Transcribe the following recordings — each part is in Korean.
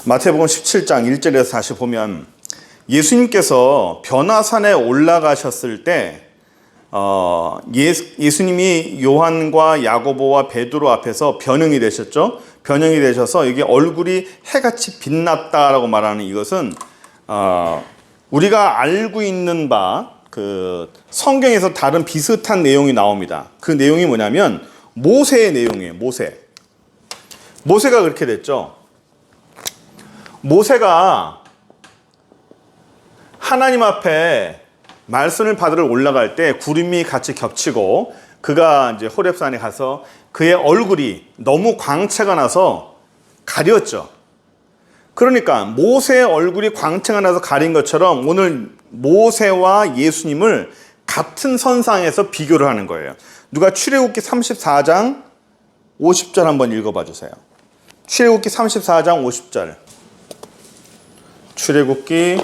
마태복음 17장 1절에서 다시 보면 예수님께서 변화산에 올라가셨을 때 예수님이 요한과 야고보와 베드로 앞에서 변형이 되셨죠. 변형이 되셔서 이게 얼굴이 해같이 빛났다라고 말하는 이것은 우리가 알고 있는 바 그 성경에서 다른 비슷한 내용이 나옵니다. 그 내용이 뭐냐면 모세의 내용이에요. 모세가 그렇게 됐죠. 모세가 하나님 앞에 말씀을 받으러 올라갈 때 구름이 같이 겹치고 그가 이제 호렙산에 가서 그의 얼굴이 너무 광채가 나서 가렸죠. 그러니까 모세의 얼굴이 광채가 나서 가린 것처럼 오늘 모세와 예수님을 같은 선상에서 비교를 하는 거예요. 누가 출애굽기 34장 50절 한번 읽어봐 주세요. 출애굽기 34장 50절. 출애굽기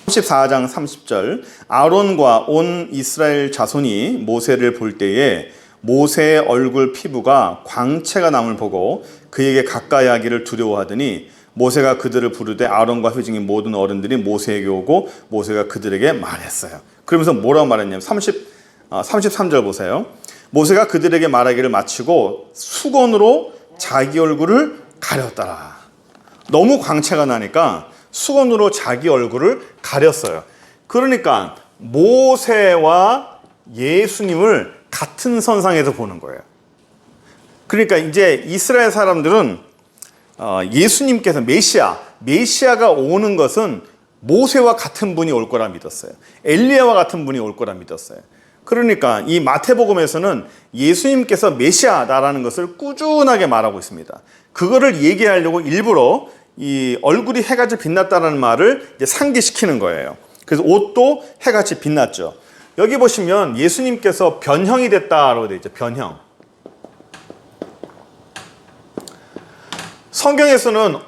34장 30절. 아론과 온 이스라엘 자손이 모세를 볼 때에 모세의 얼굴 피부가 광채가 남을 보고 그에게 가까이 하기를 두려워하더니 모세가 그들을 부르되 아론과 회중인 모든 어른들이 모세에게 오고 모세가 그들에게 말했어요. 그러면서 뭐라고 말했냐면 33절 보세요. 모세가 그들에게 말하기를 마치고 수건으로 자기 얼굴을 가렸더라. 너무 광채가 나니까 수건으로 자기 얼굴을 가렸어요. 그러니까 모세와 예수님을 같은 선상에서 보는 거예요. 그러니까 이제 이스라엘 사람들은 예수님께서 메시아가 오는 것은 모세와 같은 분이 올 거라 믿었어요. 엘리야와 같은 분이 올 거라 믿었어요. 그러니까 이 마태복음에서는 예수님께서 메시아다라는 것을 꾸준하게 말하고 있습니다. 그거를 얘기하려고 일부러 이 얼굴이 해같이 빛났다는 말을 이제 상기시키는 거예요. 그래서 옷도 해같이 빛났죠. 여기 보시면 예수님께서 변형이 됐다라고 되어 있죠. 변형. 성경에서는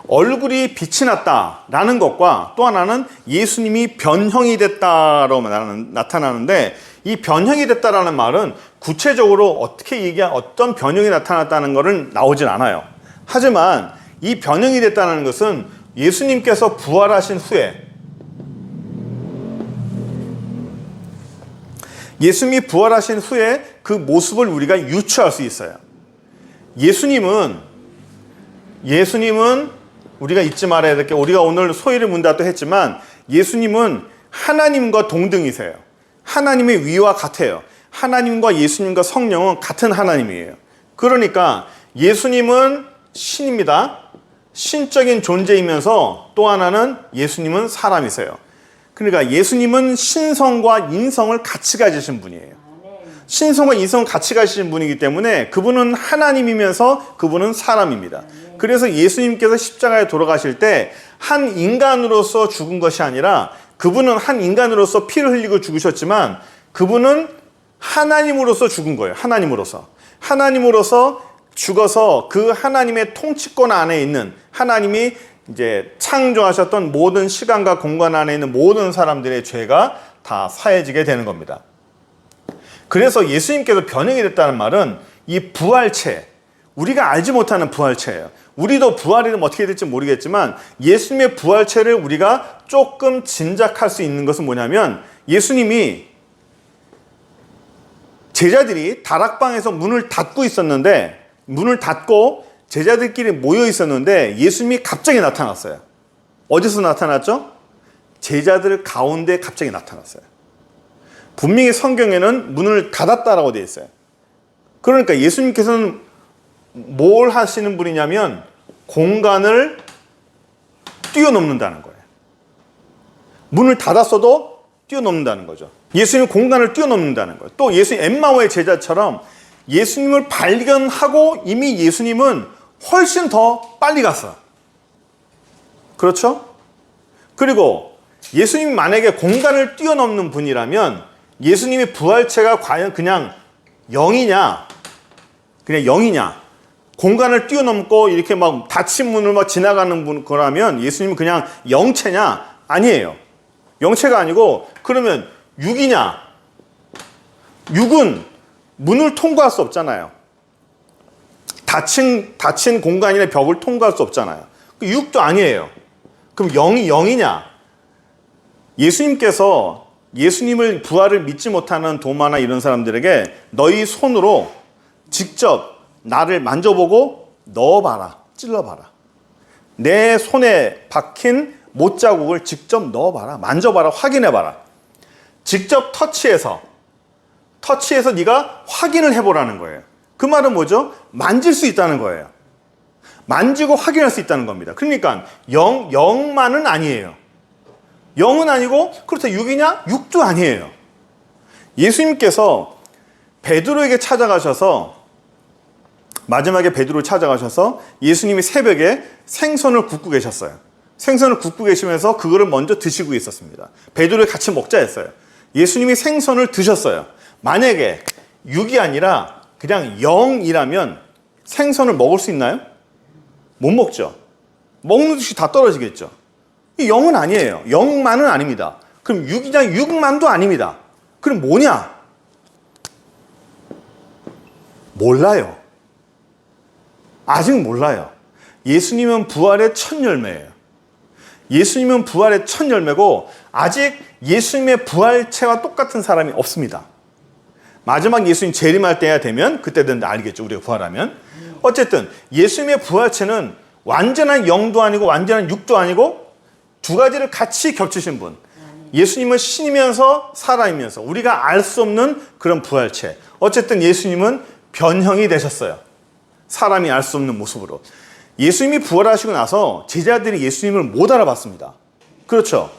얼굴이 빛이 났다라는 것과 또 하나는 예수님이 변형이 됐다라고 나타나는데 이 변형이 됐다라는 말은 구체적으로 어떤 변형이 나타났다는 것은 나오진 않아요. 하지만 이 변형이 됐다는 것은 예수님께서 부활하신 후에 예수님이 부활하신 후에 그 모습을 우리가 유추할 수 있어요. 예수님은 우리가 잊지 말아야 될 게 우리가 오늘 소위를 문다 또 했지만 예수님은 하나님과 동등이세요. 하나님의 위와 같아요. 하나님과 예수님과 성령은 같은 하나님이에요. 그러니까 예수님은 신입니다. 신적인 존재이면서 또 하나는 예수님은 사람이세요. 그러니까 예수님은 신성과 인성을 같이 가지신 분이에요. 신성과 인성을 같이 가지신 분이기 때문에 그분은 하나님이면서 그분은 사람입니다. 그래서 예수님께서 십자가에 돌아가실 때 한 인간으로서 죽은 것이 아니라 그분은 한 인간으로서 피를 흘리고 죽으셨지만 그분은 하나님으로서 죽은 거예요. 하나님으로서 죽어서 그 하나님의 통치권 안에 있는 하나님이 이제 창조하셨던 모든 시간과 공간 안에 있는 모든 사람들의 죄가 다 사해지게 되는 겁니다. 그래서 예수님께서 변형이 됐다는 말은 이 부활체, 우리가 알지 못하는 부활체예요. 우리도 부활이 어떻게 될지 모르겠지만 예수님의 부활체를 우리가 조금 짐작할 수 있는 것은 뭐냐면 예수님이 제자들이 다락방에서 문을 닫고 있었는데 문을 닫고 제자들끼리 모여 있었는데 예수님이 갑자기 나타났어요. 어디서 나타났죠? 제자들 가운데 갑자기 나타났어요. 분명히 성경에는 문을 닫았다라고 되어 있어요. 그러니까 예수님께서는 뭘 하시는 분이냐면 공간을 뛰어넘는다는 거예요. 문을 닫았어도 뛰어넘는다는 거죠. 예수님은 공간을 뛰어넘는다는 거예요. 또 예수님 엠마오의 제자처럼 예수님을 발견하고 이미 예수님은 훨씬 더 빨리 갔어요. 그렇죠? 그리고 예수님이 만약에 공간을 뛰어넘는 분이라면 예수님의 부활체가 과연 그냥 0이냐? 공간을 뛰어넘고 이렇게 막 닫힌 문을 막 지나가는 거라면 예수님은 그냥 영체냐? 아니에요. 영체가 아니고 그러면 6이냐? 6은 문을 통과할 수 없잖아요. 닫힌 공간이나 벽을 통과할 수 없잖아요. 육도 아니에요. 그럼 영이 영이냐? 예수님께서 예수님을 부활을 믿지 못하는 도마나 이런 사람들에게 너희 손으로 직접 나를 만져보고 넣어봐라. 찔러봐라. 내 손에 박힌 못자국을 직접 넣어봐라. 만져봐라. 확인해봐라. 직접 터치해서 네가 확인을 해보라는 거예요. 그 말은 뭐죠? 만질 수 있다는 거예요. 만지고 확인할 수 있다는 겁니다. 그러니까 영만은 아니에요. 영은 아니고 그렇다고 육이냐? 육도 아니에요. 예수님께서 베드로에게 찾아가셔서 마지막에 베드로 찾아가셔서 예수님이 새벽에 생선을 굽고 계셨어요. 생선을 굽고 계시면서 그거를 먼저 드시고 있었습니다. 베드로에 같이 먹자 했어요. 예수님이 생선을 드셨어요. 만약에 육이 아니라 그냥 영이라면 생선을 먹을 수 있나요? 못 먹죠. 먹는 듯이 다 떨어지겠죠. 이 영은 아니에요. 영만은 아닙니다. 그럼 육이냐? 육만도 아닙니다. 그럼 뭐냐? 몰라요. 아직 몰라요. 예수님은 부활의 첫 열매예요. 예수님은 부활의 첫 열매고 아직 예수님의 부활체와 똑같은 사람이 없습니다. 마지막 예수님 재림할 때야 되면 그때 되는데 알겠죠. 우리가 부활하면. 어쨌든 예수님의 부활체는 완전한 영도 아니고 완전한 육도 아니고 두 가지를 같이 겹치신 분. 예수님은 신이면서 사람이면서 우리가 알 수 없는 그런 부활체. 어쨌든 예수님은 변형이 되셨어요. 사람이 알 수 없는 모습으로. 예수님이 부활하시고 나서 제자들이 예수님을 못 알아봤습니다. 그렇죠.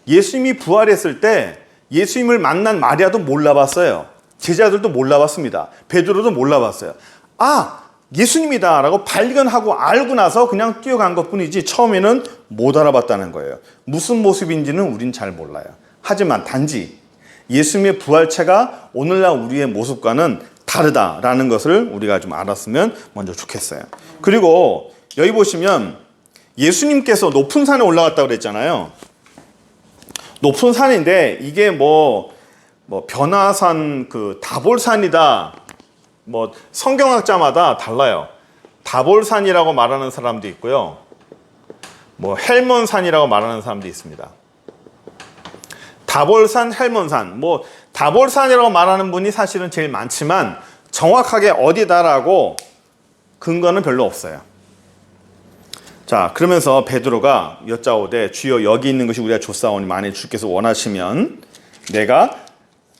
예수님이 부활했을 때 예수님을 만난 마리아도 몰라봤어요. 제자들도 몰라봤습니다. 베드로도 몰라봤어요. 아, 예수님이다 라고 발견하고 알고 나서 그냥 뛰어간 것뿐이지 처음에는 못 알아봤다는 거예요. 무슨 모습인지는 우린 잘 몰라요. 하지만 단지 예수님의 부활체가 오늘날 우리의 모습과는 다르다라는 것을 우리가 좀 알았으면 먼저 좋겠어요. 그리고 여기 보시면 예수님께서 높은 산에 올라갔다고 그랬잖아요. 높은 산인데 이게 뭐 변화산, 다볼산이다. 성경학자마다 달라요. 다볼산이라고 말하는 사람도 있고요. 헬몬산이라고 말하는 사람도 있습니다. 다볼산, 헬몬산. 다볼산이라고 말하는 분이 사실은 제일 많지만 정확하게 어디다라고 근거는 별로 없어요. 자, 그러면서 베드로가 여짜오되 주여 여기 있는 것이 우리가 줬사오니 만일 주께서 원하시면 내가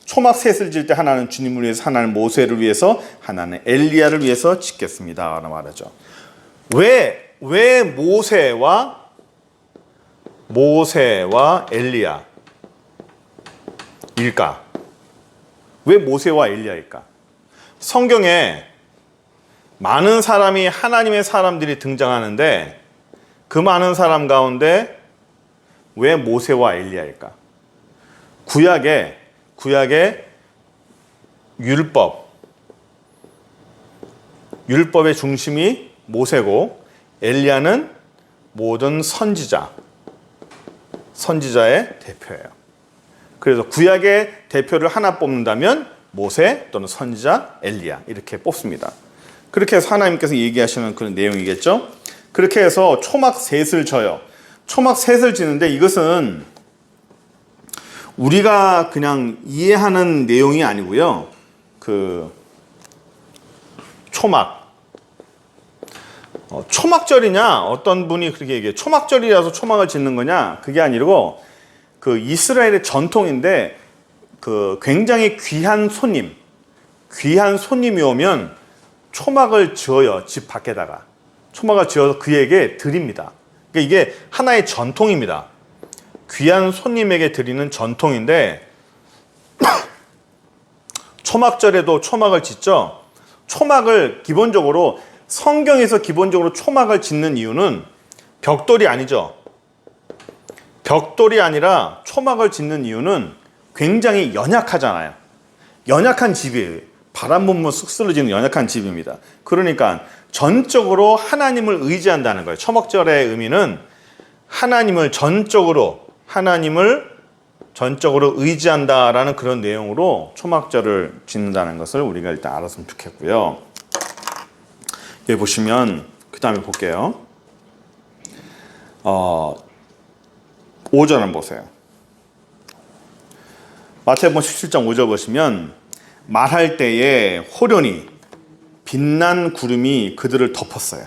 초막 셋을 질 때 하나는 주님을 위해서 하나는 모세를 위해서 하나는 엘리야를 위해서 짓겠습니다 라고 말하죠. 왜 모세와 엘리야일까? 왜 모세와 엘리야일까? 성경에 많은 사람이 하나님의 사람들이 등장하는데 그 많은 사람 가운데 왜 모세와 엘리야일까? 구약의 율법의 중심이 모세고 엘리야는 모든 선지자의 대표예요. 그래서 구약의 대표를 하나 뽑는다면 모세 또는 선지자 엘리야 이렇게 뽑습니다. 그렇게 해서 하나님께서 얘기하시는 그런 내용이겠죠. 그렇게 해서 초막 셋을 져요. 초막 셋을 지는데 이것은 우리가 그냥 이해하는 내용이 아니고요. 초막절이냐? 어떤 분이 그렇게 얘기해요. 초막절이라서 초막을 짓는 거냐? 그게 아니고 이스라엘의 전통인데 굉장히 귀한 손님이 오면 초막을 지어요. 집 밖에다가. 초막을 지어서 그에게 드립니다. 그러니까 이게 하나의 전통입니다. 귀한 손님에게 드리는 전통인데 초막절에도 초막을 짓죠. 초막을 기본적으로 성경에서 기본적으로 초막을 짓는 이유는 벽돌이 아니죠. 벽돌이 아니라 초막을 짓는 이유는 굉장히 연약하잖아요. 연약한 집이에요. 바람 불면 쑥 쓰러지는 연약한 집입니다. 그러니까 전적으로 하나님을 의지한다는 거예요. 초막절의 의미는 하나님을 전적으로 의지한다라는 그런 내용으로 초막절을 짓는다는 것을 우리가 일단 알았으면 좋겠고요. 여기 보시면 그 다음에 볼게요. 5절 한번 보세요. 마태복음 17장 5절 보시면 말할 때에 호련히 빛난 구름이 그들을 덮었어요.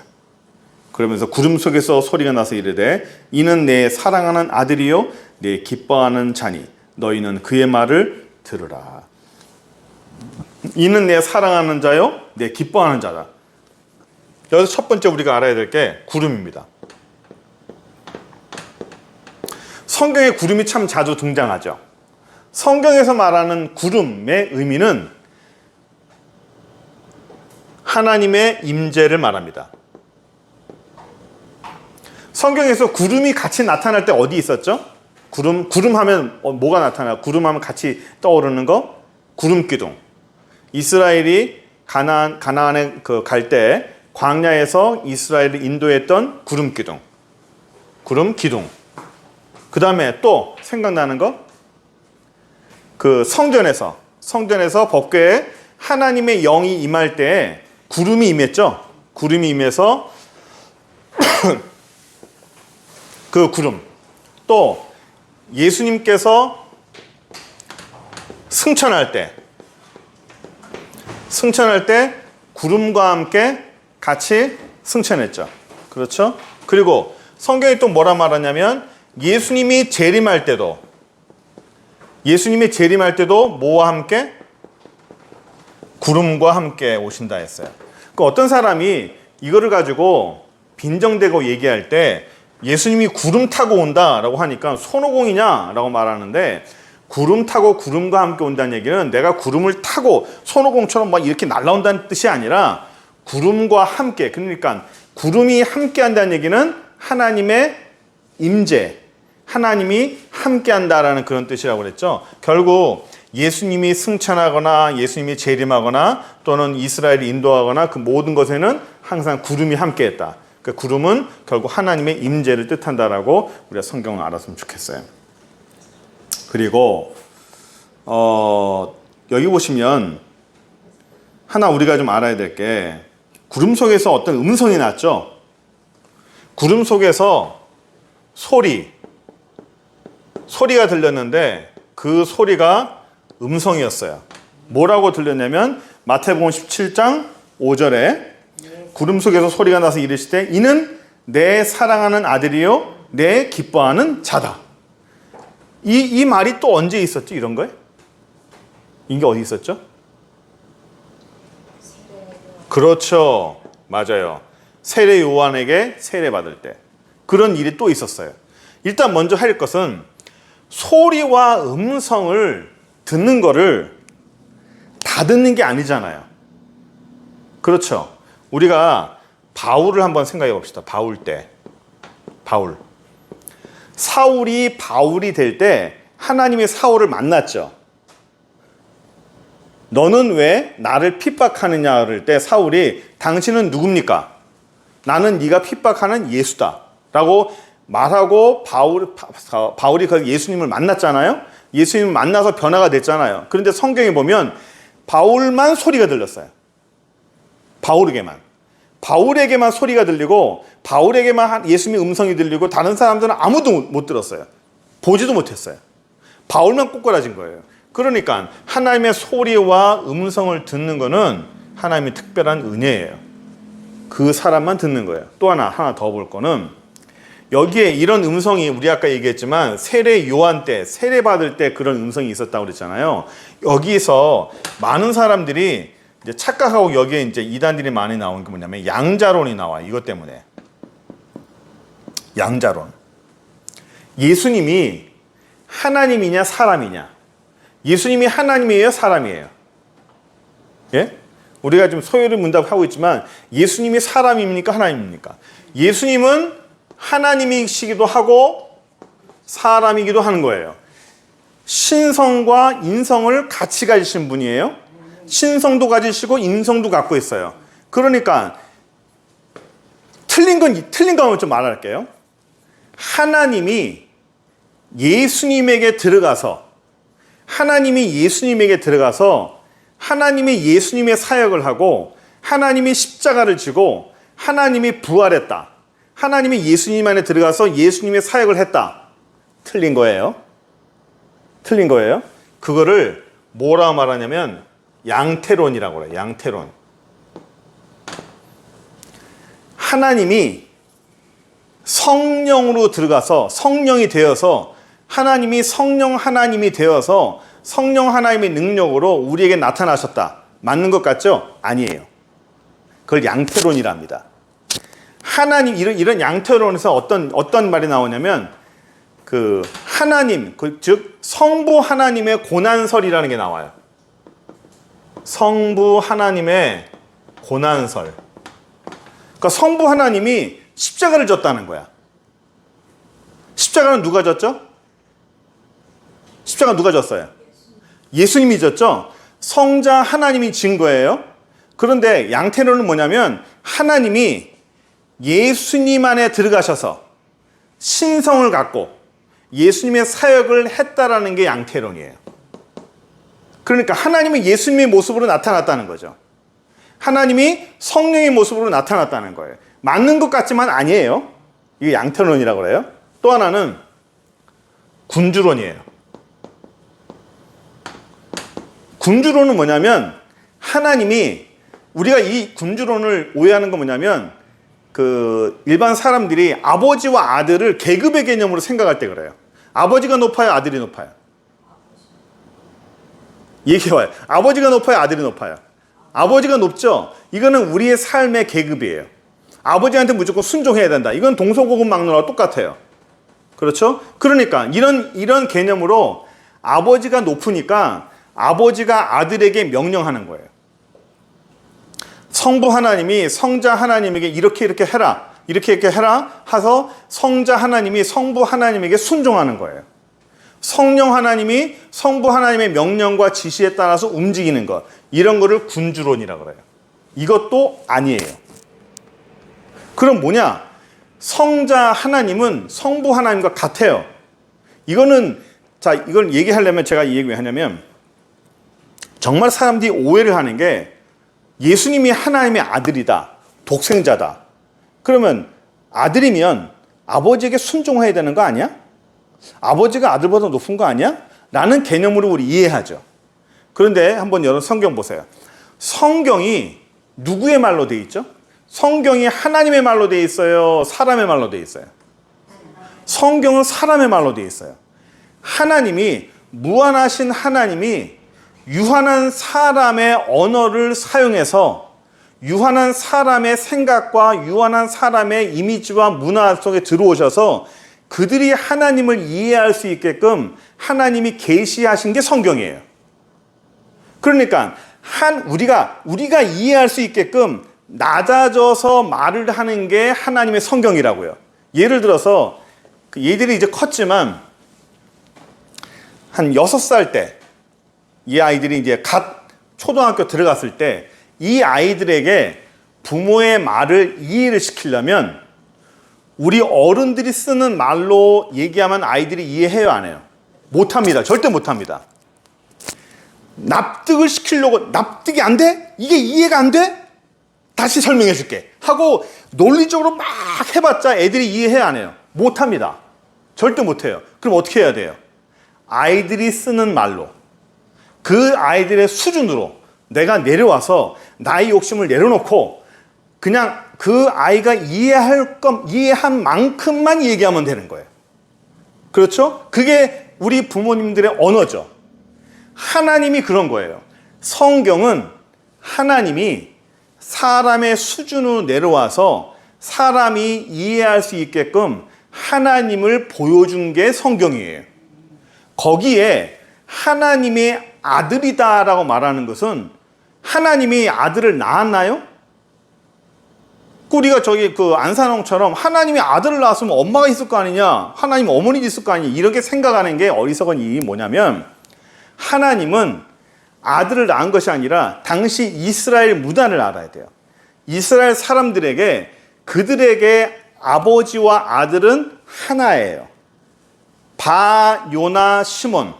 그러면서 구름 속에서 소리가 나서 이르되 이는 내 사랑하는 아들이요 내 기뻐하는 자니 너희는 그의 말을 들으라. 이는 내 사랑하는 자요 내 기뻐하는 자다. 여기서 첫 번째 우리가 알아야 될 게 구름입니다. 성경에 구름이 참 자주 등장하죠. 성경에서 말하는 구름의 의미는 하나님의 임재를 말합니다. 성경에서 구름이 같이 나타날 때 어디 있었죠? 구름 하면 뭐가 나타나요? 구름 하면 같이 떠오르는 거? 구름 기둥. 이스라엘이 가나안에 갈 때 광야에서 이스라엘을 인도했던 구름 기둥. 구름 기둥. 그 다음에 또 생각나는 거? 그 성전에서 법궤에 하나님의 영이 임할 때 구름이 임했죠? 구름이 임해서 그 구름. 또 예수님께서 승천할 때 구름과 함께 같이 승천했죠. 그렇죠? 그리고 성경이 또 뭐라 말하냐면 예수님이 재림할 때도 뭐와 함께? 구름과 함께 오신다 했어요. 그러니까 어떤 사람이 이거를 가지고 빈정대고 얘기할 때 예수님이 구름 타고 온다라고 하니까 손오공이냐라고 말하는데, 구름 타고 구름과 함께 온다는 얘기는 내가 구름을 타고 손오공처럼 막 이렇게 날아온다는 뜻이 아니라 구름과 함께, 그러니까 구름이 함께 한다는 얘기는 하나님의 임재, 하나님이 함께 한다라는 그런 뜻이라고 그랬죠. 결국 예수님이 승천하거나 예수님이 재림하거나 또는 이스라엘이 인도하거나 그 모든 것에는 항상 구름이 함께 했다. 그 구름은 결국 하나님의 임재를 뜻한다라고 우리가 성경을 알았으면 좋겠어요. 그리고 여기 보시면 하나 우리가 좀 알아야 될 게, 구름 속에서 어떤 음성이 났죠. 구름 속에서 소리가 들렸는데 그 소리가 음성이었어요. 뭐라고 들렸냐면 마태복음 17장 5절에 구름 속에서 소리가 나서 이르시되 이는 내 사랑하는 아들이요 내 기뻐하는 자다. 이 말이 또 언제 있었지? 이런 거에? 이게 어디 있었죠? 그렇죠. 맞아요. 세례 요한에게 세례 받을 때 그런 일이 또 있었어요. 일단 먼저 할 것은 소리와 음성을 듣는 거를 다 듣는 게 아니잖아요. 그렇죠. 우리가 바울을 한번 생각해 봅시다. 바울. 사울이 바울이 될 때 하나님이 사울을 만났죠. 너는 왜 나를 핍박하느냐 그럴 때 사울이 당신은 누굽니까? 나는 네가 핍박하는 예수다 라고 말하고 바울이 예수님을 만났잖아요. 예수님을 만나서 변화가 됐잖아요. 그런데 성경에 보면 바울만 소리가 들렸어요. 바울에게만 소리가 들리고 바울에게만 예수님의 음성이 들리고 다른 사람들은 아무도 못 들었어요. 보지도 못했어요. 바울만 꼬꾸라진 거예요. 그러니까 하나님의 소리와 음성을 듣는 거는 하나님의 특별한 은혜예요. 그 사람만 듣는 거예요. 또 하나 더 볼 거는, 여기에 이런 음성이 우리 아까 얘기했지만 세례 요한 때 세례 받을 때 그런 음성이 있었다고 그랬잖아요. 여기서 많은 사람들이 이제 착각하고 여기에 이제 이단들이 많이 나온 게 뭐냐면 양자론이 나와요. 이것 때문에. 양자론. 예수님이 하나님이냐 사람이냐. 예수님이 하나님이에요, 사람이에요? 예? 우리가 지금 소요리 문답하고 있지만 예수님이 사람입니까, 하나님입니까? 예수님은 하나님이시기도 하고 사람이기도 하는 거예요. 신성과 인성을 같이 가지신 분이에요. 신성도 가지시고 인성도 갖고 있어요. 그러니까 틀린 건 좀 말할게요. 하나님이 예수님에게 들어가서 하나님이 예수님의 사역을 하고 하나님이 십자가를 지고 하나님이 부활했다. 하나님이 예수님 안에 들어가서 예수님의 사역을 했다. 틀린 거예요. 틀린 거예요. 그거를 뭐라 말하냐면 양태론이라고 그래요. 양태론. 하나님이 성령으로 들어가서 성령이 되어서 하나님이 성령 하나님이 되어서 성령 하나님의 능력으로 우리에게 나타나셨다. 맞는 것 같죠? 아니에요. 그걸 양태론이랍니다. 하나님 이런 양태론에서 어떤 말이 나오냐면 그 하나님 즉 성부 하나님의 고난설이라는 게 나와요. 성부 하나님의 고난설. 그러니까 성부 하나님이 십자가를 졌다는 거야. 십자가는 누가 졌죠? 십자가 누가 졌어요? 예수님이 졌죠? 성자 하나님이 진 거예요. 그런데 양태론은 뭐냐면 하나님이 예수님 안에 들어가셔서 신성을 갖고 예수님의 사역을 했다라는 게 양태론이에요. 그러니까 하나님이 예수님의 모습으로 나타났다는 거죠. 하나님이 성령의 모습으로 나타났다는 거예요. 맞는 것 같지만 아니에요. 이게 양태론이라고 그래요. 또 하나는 군주론이에요. 군주론은 뭐냐면 하나님이 우리가 이 군주론을 오해하는 건 뭐냐면 그 일반 사람들이 아버지와 아들을 계급의 개념으로 생각할 때 그래요. 아버지가 높아요, 아들이 높아요? 얘기해봐요. 아버지가 높아요, 아들이 높아요? 아버지가 높죠? 이거는 우리의 삶의 계급이에요. 아버지한테 무조건 순종해야 된다. 이건 동서고금 막론하고 똑같아요. 그렇죠? 그러니까 이런 개념으로 아버지가 높으니까 아버지가 아들에게 명령하는 거예요. 성부 하나님이 성자 하나님에게 이렇게 해라. 이렇게 해라. 해서 성자 하나님이 성부 하나님에게 순종하는 거예요. 성령 하나님이 성부 하나님의 명령과 지시에 따라서 움직이는 것. 이런 거를 군주론이라고 그래요. 이것도 아니에요. 그럼 뭐냐? 성자 하나님은 성부 하나님과 같아요. 이걸 얘기하려면 제가 이 얘기 왜 하냐면 정말 사람들이 오해를 하는 게 예수님이 하나님의 아들이다. 독생자다. 그러면 아들이면 아버지에게 순종해야 되는 거 아니야? 아버지가 아들보다 높은 거 아니야? 라는 개념으로 우리 이해하죠. 그런데 한번 여러분 성경 보세요. 성경이 누구의 말로 되어 있죠? 성경이 하나님의 말로 되어 있어요? 사람의 말로 되어 있어요? 성경은 사람의 말로 되어 있어요. 하나님이 무한하신 하나님이 유한한 사람의 언어를 사용해서 유한한 사람의 생각과 유한한 사람의 이미지와 문화 속에 들어오셔서 그들이 하나님을 이해할 수 있게끔 하나님이 계시하신 게 성경이에요. 그러니까 우리가 이해할 수 있게끔 낮아져서 말을 하는 게 하나님의 성경이라고요. 예를 들어서 얘들이 이제 컸지만 한 6살 때 이 아이들이 이제 갓 초등학교 들어갔을 때 이 아이들에게 부모의 말을 이해를 시키려면 우리 어른들이 쓰는 말로 얘기하면 아이들이 이해해요, 안 해요? 못합니다. 절대 못합니다. 납득을 시키려고 납득이 안 돼? 이게 이해가 안 돼? 다시 설명해 줄게 하고 논리적으로 막 해봤자 애들이 이해해요, 안 해요? 못합니다. 절대 못해요. 그럼 어떻게 해야 돼요? 아이들이 쓰는 말로 그 아이들의 수준으로 내가 내려와서 나의 욕심을 내려놓고 그냥 그 아이가 이해한 만큼만 얘기하면 되는 거예요. 그렇죠? 그게 우리 부모님들의 언어죠. 하나님이 그런 거예요. 성경은 하나님이 사람의 수준으로 내려와서 사람이 이해할 수 있게끔 하나님을 보여준 게 성경이에요. 거기에 하나님의 아들이다라고 말하는 것은 하나님이 아들을 낳았나요? 우리가 안산홍처럼 하나님이 아들을 낳았으면 엄마가 있을 거 아니냐, 하나님 어머니도 있을 거 아니냐, 이렇게 생각하는 게 어리석은 일이 뭐냐면 하나님은 아들을 낳은 것이 아니라 당시 이스라엘 문화를 알아야 돼요. 이스라엘 사람들에게 그들에게 아버지와 아들은 하나예요. 바, 요나, 시몬.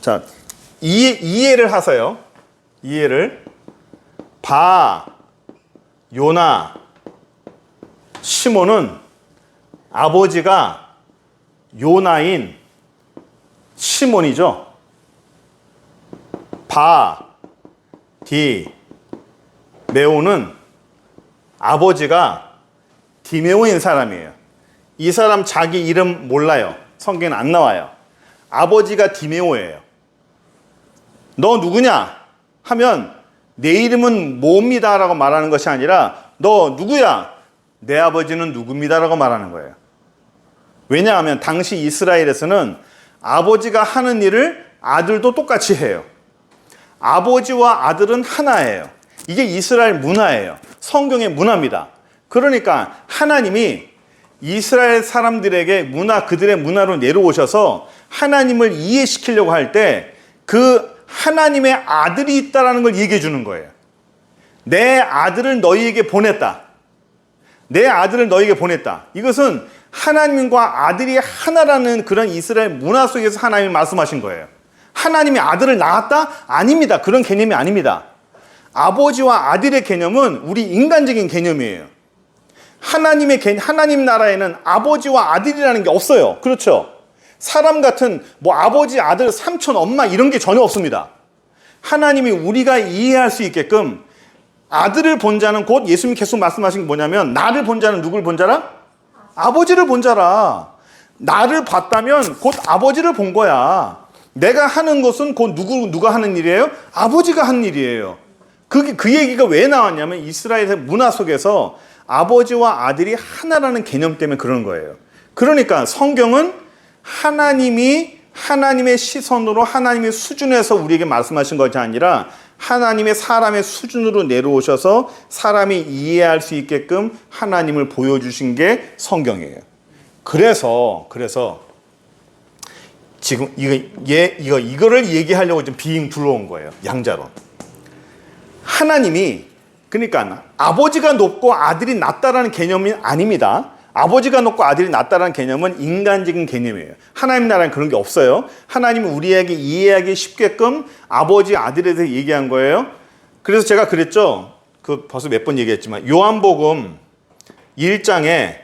자, 이해를 하세요. 이해를 바, 요나, 시몬은 아버지가 요나인 시몬이죠. 바, 디, 메오는 아버지가 디메오인 사람이에요. 이 사람 자기 이름 몰라요. 성경에는 안 나와요. 아버지가 디메오예요. 너 누구냐? 하면 내 이름은 뭐입니다 라고 말하는 것이 아니라 너 누구야? 내 아버지는 누구입니다 라고 말하는 거예요. 왜냐하면 당시 이스라엘에서는 아버지가 하는 일을 아들도 똑같이 해요. 아버지와 아들은 하나예요. 이게 이스라엘 문화예요. 성경의 문화입니다. 그러니까 하나님이 이스라엘 사람들에게 그들의 문화로 내려오셔서 하나님을 이해시키려고 할 때 그 하나님의 아들이 있다는 걸 얘기해 주는 거예요. 내 아들을 너희에게 보냈다. 내 아들을 너희에게 보냈다. 이것은 하나님과 아들이 하나라는 그런 이스라엘 문화 속에서 하나님이 말씀하신 거예요. 하나님이 아들을 낳았다? 아닙니다. 그런 개념이 아닙니다. 아버지와 아들의 개념은 우리 인간적인 개념이에요. 하나님 나라에는 아버지와 아들이라는 게 없어요. 그렇죠? 사람 같은 아버지, 아들, 삼촌, 엄마 이런 게 전혀 없습니다. 하나님이 우리가 이해할 수 있게끔 아들을 본 자는 곧 예수님이 계속 말씀하신 게 뭐냐면 나를 본 자는 누굴 본 자라? 아버지를 본 자라. 나를 봤다면 곧 아버지를 본 거야. 내가 하는 것은 곧 누가 하는 일이에요? 아버지가 하는 일이에요. 그 얘기가 왜 나왔냐면 이스라엘의 문화 속에서 아버지와 아들이 하나라는 개념 때문에 그런 거예요. 그러니까 성경은 하나님의 시선으로 하나님의 수준에서 우리에게 말씀하신 것이 아니라 하나님의 사람의 수준으로 내려오셔서 사람이 이해할 수 있게끔 하나님을 보여주신 게 성경이에요. 그래서 지금 이거를 얘기하려고 좀 빙 둘러온 거예요. 양자로. 하나님이 그러니까 아버지가 높고 아들이 낮다라는 개념이 아닙니다. 아버지가 높고 아들이 낮다라는 개념은 인간적인 개념이에요. 하나님 나라는 그런 게 없어요. 하나님은 우리에게 이해하기 쉽게끔 아버지, 아들에 대해서 얘기한 거예요. 그래서 제가 그랬죠. 벌써 몇 번 얘기했지만 요한복음 1장에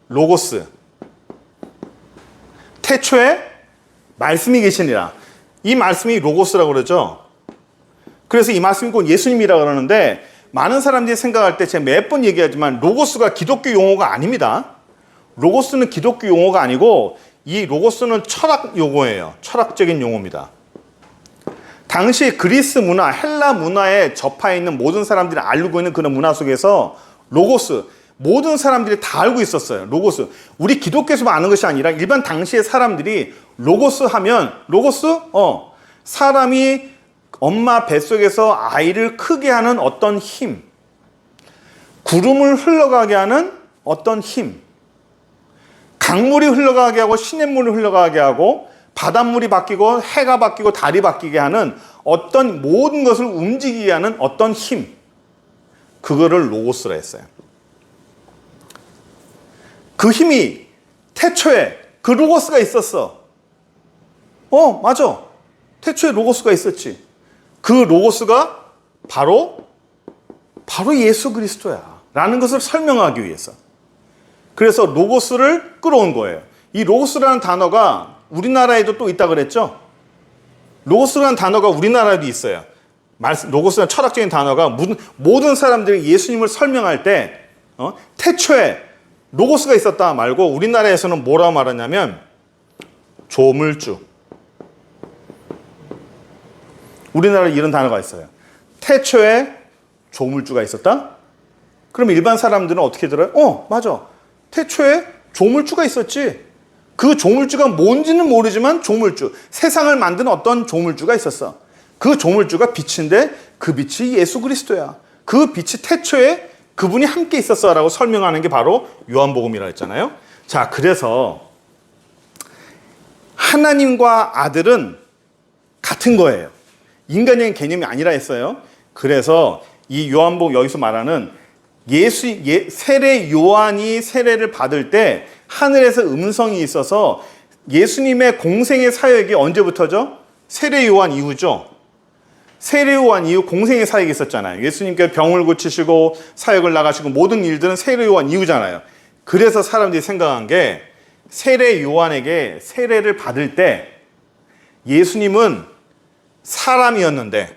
로고스 태초에 말씀이 계시니라. 이 말씀이 로고스라고 그러죠. 그래서 이 말씀이 곧 예수님이라고 그러는데 많은 사람들이 생각할 때 제가 몇 번 얘기하지만 로고스가 기독교 용어가 아닙니다. 로고스는 기독교 용어가 아니고 이 로고스는 철학 용어예요. 철학적인 용어입니다. 당시 그리스 문화, 헬라 문화에 접해 있는 모든 사람들이 알고 있는 그런 문화 속에서 로고스, 모든 사람들이 다 알고 있었어요. 로고스. 우리 기독교에서만 아는 것이 아니라 일반 당시의 사람들이 로고스 하면 사람이 엄마 뱃속에서 아이를 크게 하는 어떤 힘, 구름을 흘러가게 하는 어떤 힘, 강물이 흘러가게 하고 시냇물이 흘러가게 하고 바닷물이 바뀌고 해가 바뀌고 달이 바뀌게 하는 어떤 모든 것을 움직이게 하는 어떤 힘, 그거를 로고스라 했어요. 그 힘이 태초에 그 로고스가 있었어. 맞아. 태초에 로고스가 있었지. 그 로고스가 바로 예수 그리스도야 라는 것을 설명하기 위해서. 그래서 로고스를 끌어온 거예요. 이 로고스라는 단어가 우리나라에도 또 있다 그랬죠. 로고스라는 단어가 우리나라에도 있어요. 로고스라는 철학적인 단어가 모든 사람들이 예수님을 설명할 때 태초에 로고스가 있었다 말고 우리나라에서는 뭐라고 말하냐면 조물주. 우리나라에 이런 단어가 있어요. 태초에 조물주가 있었다? 그럼 일반 사람들은 어떻게 들어요? 맞아. 태초에 조물주가 있었지. 그 조물주가 뭔지는 모르지만 조물주. 세상을 만든 어떤 조물주가 있었어. 그 조물주가 빛인데 그 빛이 예수 그리스도야. 그 빛이 태초에 그분이 함께 있었어 라고 설명하는 게 바로 요한복음이라 했잖아요. 자, 그래서 하나님과 아들은 같은 거예요. 인간적인 개념이 아니라 했어요. 그래서 이 요한복음 여기서 말하는 세례 요한이 세례를 받을 때 하늘에서 음성이 있어서 예수님의 공생의 사역이 언제부터죠? 세례 요한 이후죠. 세례 요한 이후 공생의 사역이 있었잖아요. 예수님께서 병을 고치시고 사역을 나가시고 모든 일들은 세례 요한 이후잖아요. 그래서 사람들이 생각한 게 세례 요한에게 세례를 받을 때 예수님은 사람이었는데,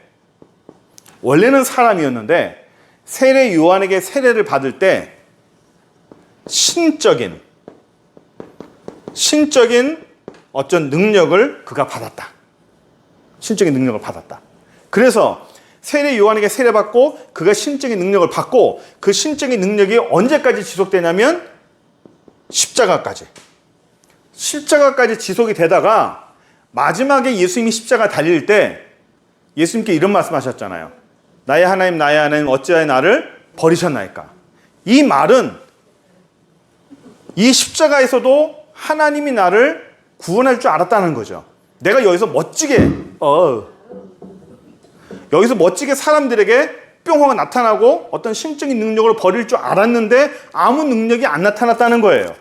원래는 사람이었는데 세례 요한에게 세례를 받을 때 신적인 어떤 능력을 그가 받았다. 신적인 능력을 받았다. 그래서 세례 요한에게 세례받고 그가 신적인 능력을 받고 그 신적인 능력이 언제까지 지속되냐면 십자가까지 지속이 되다가 마지막에 예수님이 십자가 달릴 때 예수님께 이런 말씀하셨잖아요. 나의 하나님 어찌하여 나를 버리셨나이까. 이 말은 이 십자가에서도 하나님이 나를 구원할 줄 알았다는 거죠. 내가 여기서 멋지게 사람들에게 뿅 나타나고 어떤 신적인 능력을 버릴 줄 알았는데 아무 능력이 안 나타났다는 거예요.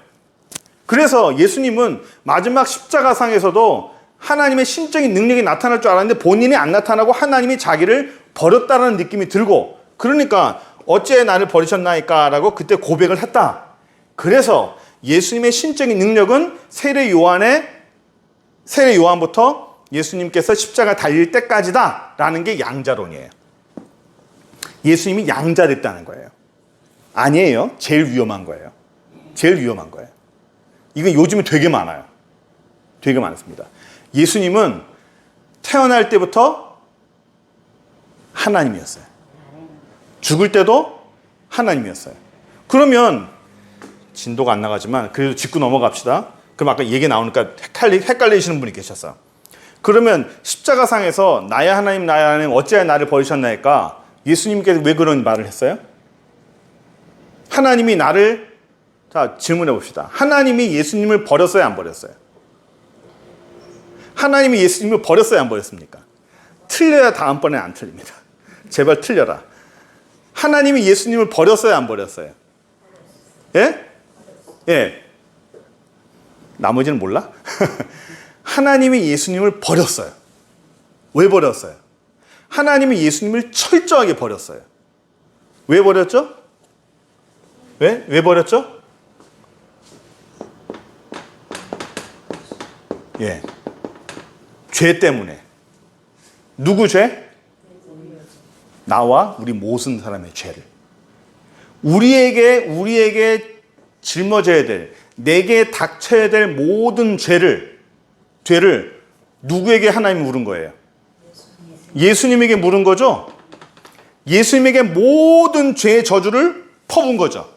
그래서 예수님은 마지막 십자가상에서도 하나님의 신적인 능력이 나타날 줄 알았는데 본인이 안 나타나고 하나님이 자기를 버렸다는 느낌이 들고, 그러니까 어찌해 나를 버리셨나이까 라고 그때 고백을 했다. 그래서 예수님의 신적인 능력은 세례 요한부터 예수님께서 십자가 달릴 때까지다 라는 게 양자론이에요. 예수님이 양자됐다는 거예요. 아니에요. 제일 위험한 거예요. 이건 요즘에 되게 많아요. 되게 많습니다. 예수님은 태어날 때부터 하나님이었어요. 죽을 때도 하나님이었어요. 그러면 진도가 안 나가지만 그래도 짚고 넘어갑시다. 그럼 아까 얘기 나오니까 헷갈리시는 분이 계셨어요. 그러면 십자가상에서 나의 하나님 어찌하여 나를 버리셨나이까, 예수님께서 왜 그런 말을 했어요? 하나님이 나를, 자 질문해 봅시다. 하나님이 예수님을 버렸어요, 안 버렸어요? 하나님이 예수님을 버렸어요, 안 버렸습니까? 틀려야 다음번에 안 틀립니다. 제발 틀려라. 하나님이 예수님을 버렸어요, 안 버렸어요? 예? 나머지는 몰라? 하나님이 예수님을 버렸어요. 왜 버렸어요? 하나님이 예수님을 철저하게 버렸어요. 왜 버렸죠? 왜 버렸죠? 예. 죄 때문에. 누구 죄? 나와 우리 모든 사람의 죄를. 우리에게 짊어져야 될, 내게 닥쳐야 될 모든 죄를 누구에게 하나님이 물은 거예요? 예수님에게 물은 거죠? 예수님에게 모든 죄의 저주를 퍼부은 거죠.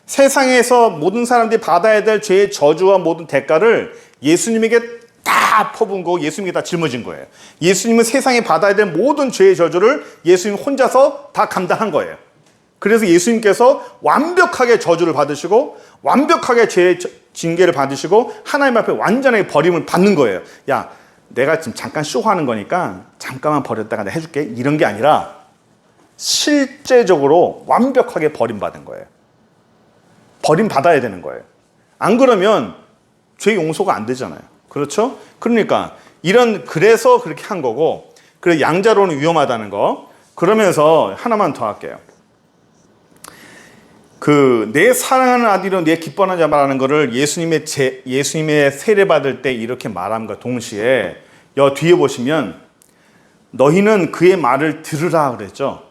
세상에서 모든 사람들이 받아야 될 죄의 저주와 모든 대가를 예수님에게 다 퍼부은 거고 예수님에게 다 짊어진 거예요. 예수님은 세상에 받아야 될 모든 죄의 저주를 예수님 혼자서 다 감당한 거예요. 그래서 예수님께서 완벽하게 저주를 받으시고 완벽하게 죄의 징계를 받으시고 하나님 앞에 완전하게 버림을 받는 거예요. 야, 내가 지금 잠깐 쇼하는 거니까 잠깐만 버렸다가 내가 해줄게, 이런 게 아니라 실제적으로 완벽하게 버림받은 거예요. 버림받아야 되는 거예요. 안 그러면 죄 용서가 안 되잖아요. 그렇죠? 그러니까 그래서 그렇게 한 거고, 그래서 양자론은 위험하다는 거. 그러면서 하나만 더 할게요. 내 사랑하는 아들이요 내 기뻐하는 자라는 거를 예수님의 세례 받을 때 이렇게 말함과 동시에 뒤에 보시면 너희는 그의 말을 들으라 그랬죠.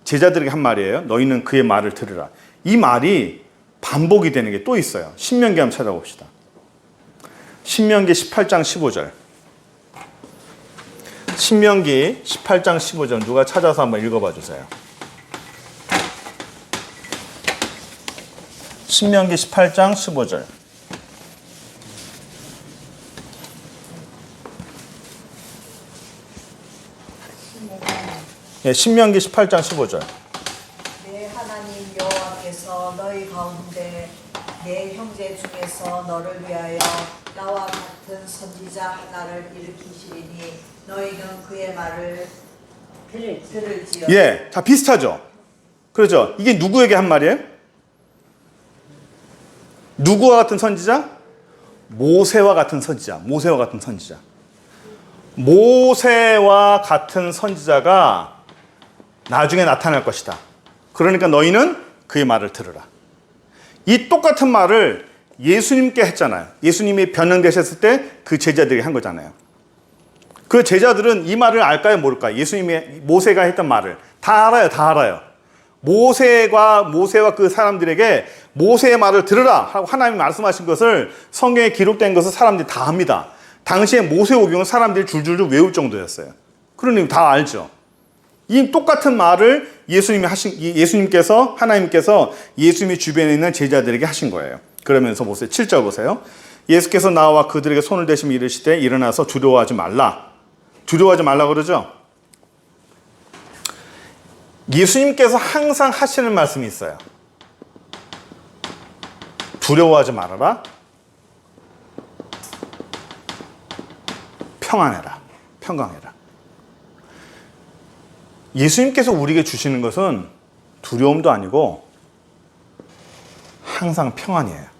제자들에게 한 말이에요. 너희는 그의 말을 들으라. 이 말이 반복이 되는 게 또 있어요. 신명기 한번 찾아봅시다. 신명기 18장 15절. 신명기 18장 15절 누가 찾아서 한번 읽어봐 주세요. 신명기 18장 15절. 예, 신명기 18장 15절. 내 하나님 여호와께서 너희 가운데 내 형제 중에서 너를 위하여 나와 같은 선지자 하나를 일으키시리니 너희는 그의 말을 들을지어다. 예, 다 비슷하죠. 그렇죠. 이게 누구에게 한 말이에요? 누구와 같은 선지자? 모세와 같은 선지자. 모세와 같은 선지자가 나중에 나타날 것이다. 그러니까 너희는 그의 말을 들으라. 이 똑같은 말을 예수님께 했잖아요. 예수님이 변형되셨을 때 그 제자들이 한 거잖아요. 그 제자들은 이 말을 알까요, 모를까요? 예수님이 모세가 했던 말을 다 알아요, 다 알아요. 모세와 그 사람들에게 모세의 말을 들으라 하고 하나님이 말씀하신 것을 성경에 기록된 것을 사람들이 다 합니다. 당시에 모세오경은 사람들이 줄줄줄 외울 정도였어요. 그러니 다 알죠. 이 똑같은 말을 예수님께서 하나님께서 예수님이 주변에 있는 제자들에게 하신 거예요. 그러면서 보세요. 7절 보세요. 예수께서 나와 그들에게 손을 대시며 이르시되 일어나서 두려워하지 말라. 두려워하지 말라 그러죠. 예수님께서 항상 하시는 말씀이 있어요. 두려워하지 말아라. 평안해라. 평강해라. 예수님께서 우리에게 주시는 것은 두려움도 아니고 항상 평안이에요.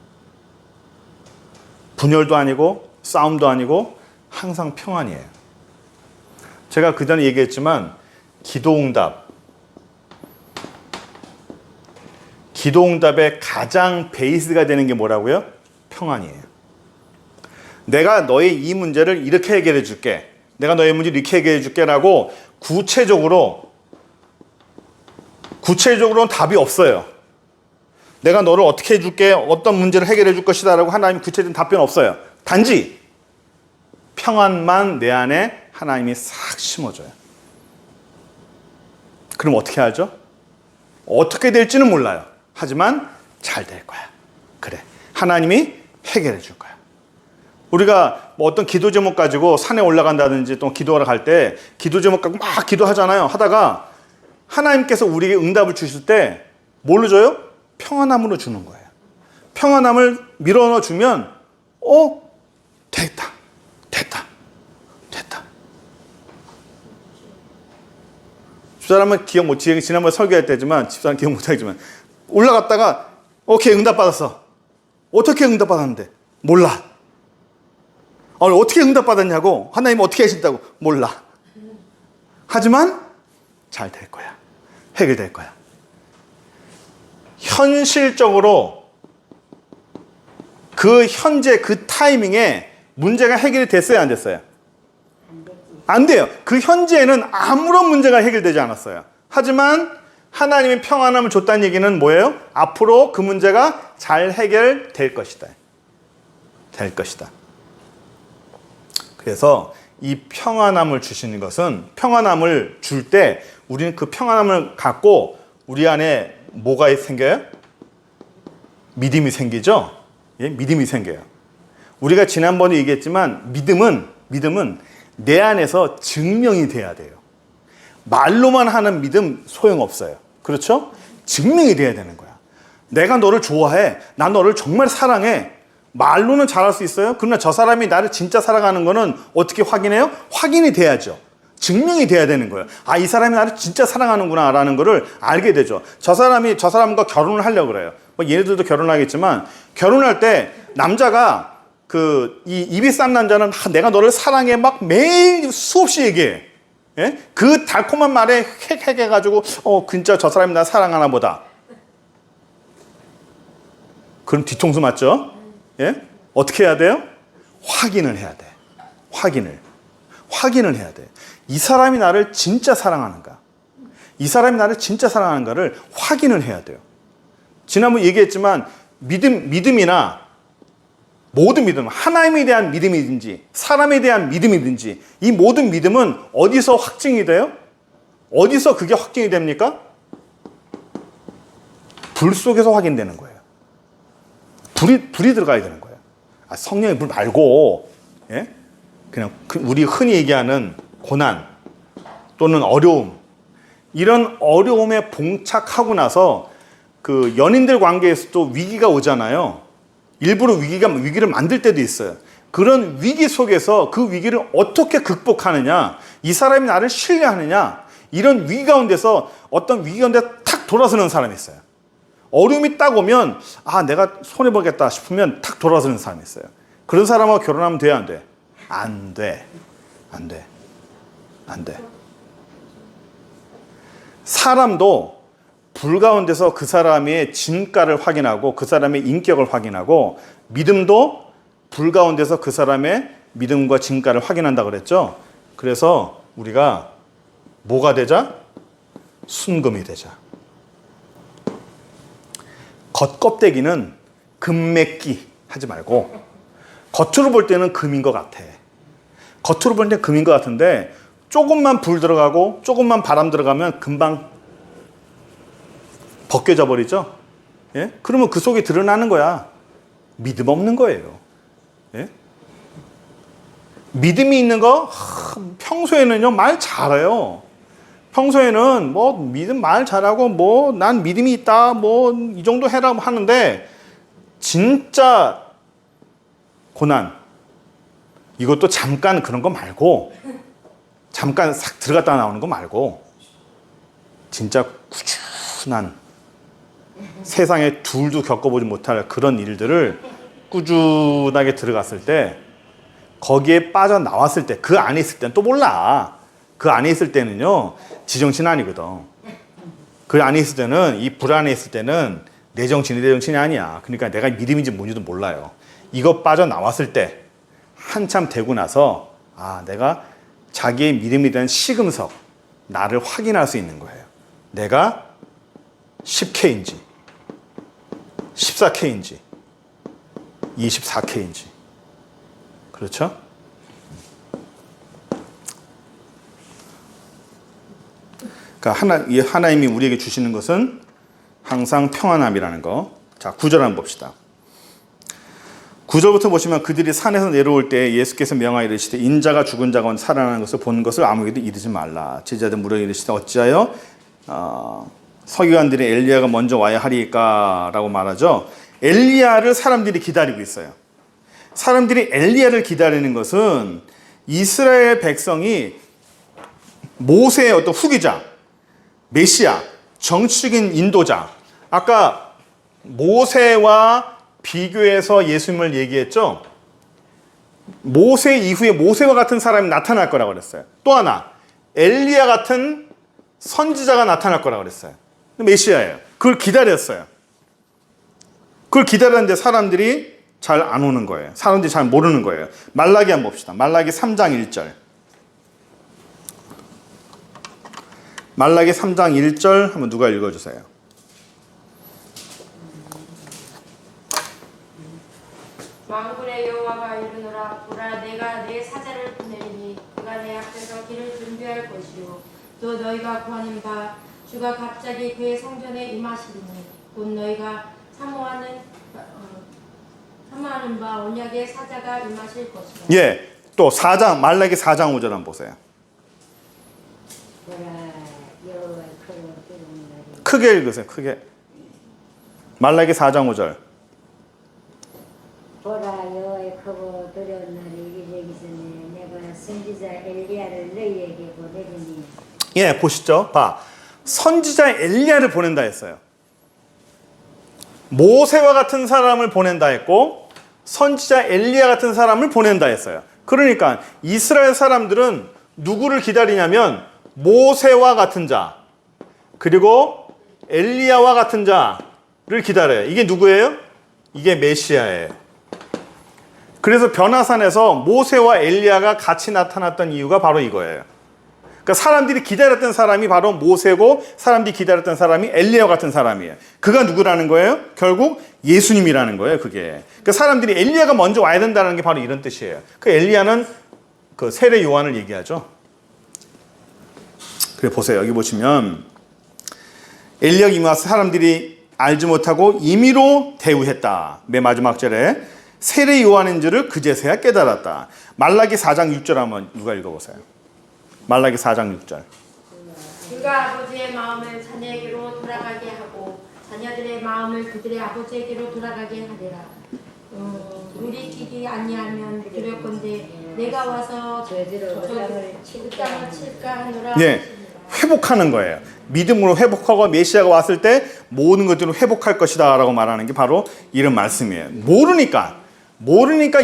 분열도 아니고 싸움도 아니고 항상 평안이에요. 제가 그전에 얘기했지만 기도응답의 가장 베이스가 되는 게 뭐라고요? 평안이에요. 내가 너의 이 문제를 이렇게 해결해 줄게. 내가 너의 문제를 이렇게 해결해 줄게 라고 구체적으로는 답이 없어요. 내가 너를 어떻게 해줄게, 어떤 문제를 해결해 줄 것이다 라고 하나님 구체적인 답변 없어요. 단지 평안만 내 안에 하나님이 싹 심어줘요. 그럼 어떻게 하죠? 어떻게 될지는 몰라요. 하지만 잘 될 거야. 그래. 하나님이 해결해 줄 거야. 우리가 뭐 어떤 기도 제목 가지고 산에 올라간다든지 또 기도하러 갈 때 기도 제목 갖고 막 기도하잖아요. 하다가 하나님께서 우리에게 응답을 주실 때 뭘로 줘요? 평안함으로 주는 거예요. 평안함을 밀어넣어 주면 됐다. 집사람은 기억 못, 지난번에 설교할 때지만 집사람 기억 못 하겠지만 올라갔다가 오케이 응답받았어. 어떻게 응답받았는데? 몰라. 어떻게 응답받았냐고? 하나님 어떻게 하신다고? 몰라. 하지만 잘 될 거야. 해결될 거야. 현실적으로 그 현재 그 타이밍에 문제가 해결이 됐어요, 안 됐어요? 안 돼요. 그 현재에는 아무런 문제가 해결되지 않았어요. 하지만 하나님이 평안함을 줬다는 얘기는 뭐예요? 앞으로 그 문제가 잘 해결될 것이다. 될 것이다. 그래서 이 평안함을 주시는 것은 평안함을 줄 때 우리는 그 평안함을 갖고 우리 안에 뭐가 생겨요? 믿음이 생기죠? 예? 믿음이 생겨요. 우리가 지난번에 얘기했지만 믿음은 내 안에서 증명이 돼야 돼요. 말로만 하는 믿음 소용없어요. 그렇죠? 증명이 돼야 되는 거야. 내가 너를 좋아해. 난 너를 정말 사랑해. 말로는 잘할 수 있어요. 그러나 저 사람이 나를 진짜 사랑하는 거는 어떻게 확인해요? 확인이 돼야죠. 증명이 돼야 되는 거예요. 아, 이 사람이 나를 진짜 사랑하는구나 라는 거를 알게 되죠. 저 사람과 결혼을 하려고 그래요. 뭐 얘네들도 결혼하겠지만 결혼할 때 남자가 이 입이 싼 남자는 내가 너를 사랑해 막 매일 수없이 얘기해. 예? 그 달콤한 말에 해가지고 진짜 저 사람이 나 사랑하나 보다. 그럼 뒤통수 맞죠? 예? 어떻게 해야 돼요? 확인을 해야 돼. 확인을 해야 돼. 이 사람이 나를 진짜 사랑하는가? 이 사람이 나를 진짜 사랑하는가를 확인을 해야 돼요. 지난번 얘기했지만 믿음이나 모든 믿음, 하나님에 대한 믿음이든지 사람에 대한 믿음이든지 이 모든 믿음은 어디서 확증이 돼요? 어디서 그게 확증이 됩니까? 불 속에서 확인되는 거예요. 불이 들어가야 되는 거예요. 성령의 불 말고, 예? 그냥 우리 흔히 얘기하는 고난 또는 어려움, 이런 어려움에 봉착하고 나서 그 연인들 관계에서도 위기가 오잖아요. 일부러 위기를 만들 때도 있어요. 그런 위기 속에서 그 위기를 어떻게 극복하느냐, 이 사람이 나를 신뢰하느냐, 이런 위기 가운데서 어떤 위기 가운데 탁 돌아서는 사람이 있어요. 어려움이 딱 오면 내가 손해보겠다 싶으면 탁 돌아서는 사람이 있어요. 그런 사람하고 결혼하면 돼요, 안 돼? 안 돼. 안 돼. 사람도 불 가운데서 그 사람의 진가를 확인하고 그 사람의 인격을 확인하고 믿음도 불 가운데서 그 사람의 믿음과 진가를 확인한다 그랬죠. 그래서 우리가 뭐가 되자? 순금이 되자. 겉껍데기는 금맥기 하지 말고 겉으로 볼 때는 금인 것 같아. 겉으로 볼 때는 금인 것 같은데 조금만 불 들어가고 조금만 바람 들어가면 금방 벗겨져 버리죠. 예? 그러면 그 속에 드러나는 거야. 믿음 없는 거예요. 예? 믿음이 있는 거 평소에는요 말 잘해요. 평소에는 뭐 믿음 말 잘하고 뭐 난 믿음이 있다 뭐 이 정도 해라 하는데 진짜 고난 이것도 잠깐 그런 거 말고 잠깐 싹 들어갔다 나오는 거 말고 진짜 꾸준한 세상에 둘도 겪어보지 못할 그런 일들을 꾸준하게 들어갔을 때 거기에 빠져나왔을 때 그 안에 있을 때는 또 몰라. 그 안에 있을 때는요 지정신 아니거든. 그 안에 있을 때는 이 불 안에 있을 때는 내 정신이 내 정신이 아니야. 그러니까 내가 믿음인지 뭔지도 몰라요. 이거 빠져나왔을 때 한참 되고 나서 아 내가 자기의 믿음에 대한 시금석 나를 확인할 수 있는 거예요. 내가 10K인지 14K인지 24K인지 그렇죠? 그러니까 하나님이 우리에게 주시는 것은 항상 평안함이라는 거. 자, 9절 한번 봅시다. 9절부터 보시면 그들이 산에서 내려올 때 예수께서 명하여 이르시되 인자가 죽은 자가 살아나는 것을 본 것을 아무에게도 이르지 말라. 제자들 물어 이르시되 어찌하여 서기관들이 엘리야가 먼저 와야 하리까 라고 말하죠. 엘리야를 사람들이 기다리고 있어요. 사람들이 엘리야를 기다리는 것은 이스라엘 백성이 모세의 어떤 후기자, 메시아, 정치적인 인도자. 아까 모세와 비교해서 예수님을 얘기했죠. 모세 이후에 모세와 같은 사람이 나타날 거라고 그랬어요. 또 하나 엘리야 같은 선지자가 나타날 거라고 그랬어요. 메시아예요. 그걸 기다렸어요. 그걸 기다렸는데 사람들이 잘 안 오는 거예요. 사람들이 잘 모르는 거예요. 말라기 한번 봅시다. 말라기 3장 1절. 말라기 3장 1절 한번 누가 읽어주세요. 만군의 여호와가 이르노라 보라 내가 내 사자를 보내리니 그가 내 앞에서 길을 준비할 것이요 또 너희가 구하는 바 주가 갑자기 그의 성전에 임하시리니 곧 너희가 사모하는 바 언약의 사자가 임하실 것이라. 예, 또 4장 말라기 4장 5절 한번 보세요. 크게 읽으세요. 크게. 말라기 4장 5절. 보라 여호와의 크고 두려운 날이 이르기 전에 내가 선지자 엘리야를 너희에게 보내리니. 예, 보시죠. 봐. 선지자 엘리야를 보낸다 했어요. 모세와 같은 사람을 보낸다 했고 선지자 엘리야 같은 사람을 보낸다 했어요. 그러니까 이스라엘 사람들은 누구를 기다리냐면 모세와 같은 자 그리고 엘리야와 같은 자를 기다려요. 이게 누구예요? 이게 메시아예요. 그래서 변화산에서 모세와 엘리야가 같이 나타났던 이유가 바로 이거예요. 그러니까 사람들이 기다렸던 사람이 바로 모세고 사람들이 기다렸던 사람이 엘리야 같은 사람이에요. 그가 누구라는 거예요? 결국 예수님이라는 거예요. 그게. 그러니까 사람들이 엘리야가 먼저 와야 된다는 게 바로 이런 뜻이에요. 그 엘리야는 그 세례 요한을 얘기하죠. 그래 보세요. 여기 보시면 엘리야가 임하서 사람들이 알지 못하고 임의로 대우했다. 맨 마지막 절에 세례 요한인 줄을 그제서야 깨달았다. 말라기 4장 6절 한번 누가 읽어보세요. 말라기 4장 6절. 그가 아버지의 마음을 자녀에게로 돌아가게 하고 자녀들의 마음을 그들의 아버지에게로 돌아가게 하리라. 우리끼리 아니하면 두렵건대 내가 와서 그 땅을 칠까 하노라. 예, 회복하는 거예요. 믿음으로 회복하고 메시아가 왔을 때 모든 것들을 회복할 것이다 라고 말하는 게 바로 이런 말씀이에요. 모르니까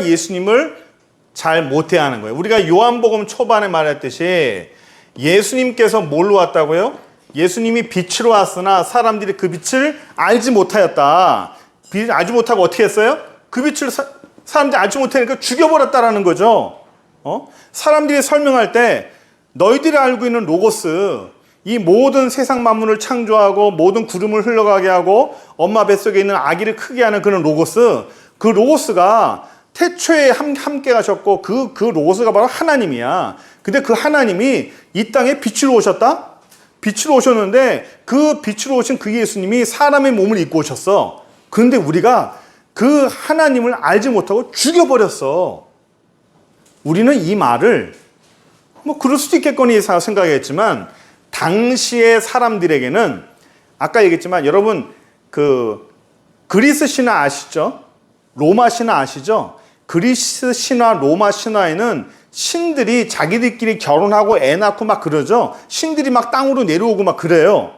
예수님을 잘 못해야 하는 거예요. 우리가 요한복음 초반에 말했듯이 예수님께서 뭘로 왔다고요? 예수님이 빛으로 왔으나 사람들이 그 빛을 알지 못하였다. 알지 못하고 어떻게 했어요? 그 빛을 사람들이 알지 못하니까 죽여버렸다라는 거죠. 사람들이 설명할 때 너희들이 알고 있는 로고스, 이 모든 세상 만물을 창조하고 모든 구름을 흘러가게 하고 엄마 뱃속에 있는 아기를 크게 하는 그런 로고스, 그 로고스가 태초에 함께 가셨고 그 로고스가 바로 하나님이야. 근데 그 하나님이 이 땅에 빛으로 오셨다? 빛으로 오셨는데 그 빛으로 오신 그 예수님이 사람의 몸을 입고 오셨어. 그런데 우리가 그 하나님을 알지 못하고 죽여버렸어. 우리는 이 말을 뭐 그럴 수도 있겠거니 생각했지만 당시의 사람들에게는 아까 얘기했지만 여러분 그 그리스 신화 아시죠? 로마 신화 아시죠? 그리스 신화, 로마 신화에는 신들이 자기들끼리 결혼하고 애 낳고 막 그러죠. 신들이 막 땅으로 내려오고 막 그래요.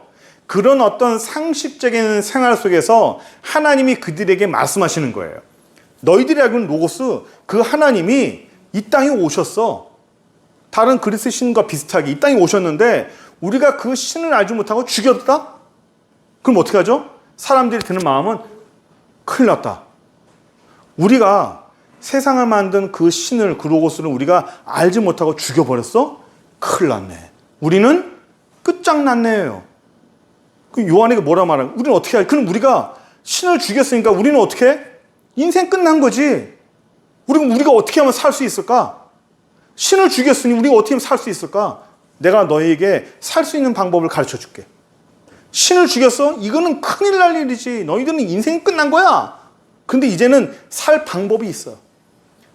그런 어떤 상식적인 생활 속에서 하나님이 그들에게 말씀하시는 거예요. 너희들이 알고 있는 로고스, 그 하나님이 이 땅에 오셨어. 다른 그리스 신과 비슷하게 이 땅에 오셨는데 우리가 그 신을 알지 못하고 죽였다? 그럼 어떻게 하죠? 사람들이 드는 마음은 큰일 났다. 우리가 세상을 만든 그 신을, 그 로고스를 우리가 알지 못하고 죽여버렸어? 큰일 났네. 우리는 끝장났네요. 그 요한에게 뭐라 말하는? 우리는 어떻게 할? 그럼 우리가 신을 죽였으니까 우리는 어떻게 해? 인생 끝난 거지. 우리가 어떻게 하면 살 수 있을까? 신을 죽였으니 우리가 어떻게 하면 살 수 있을까? 내가 너희에게 살 수 있는 방법을 가르쳐 줄게. 신을 죽였어? 이거는 큰일 날 일이지. 너희들은 인생이 끝난 거야. 근데 이제는 살 방법이 있어.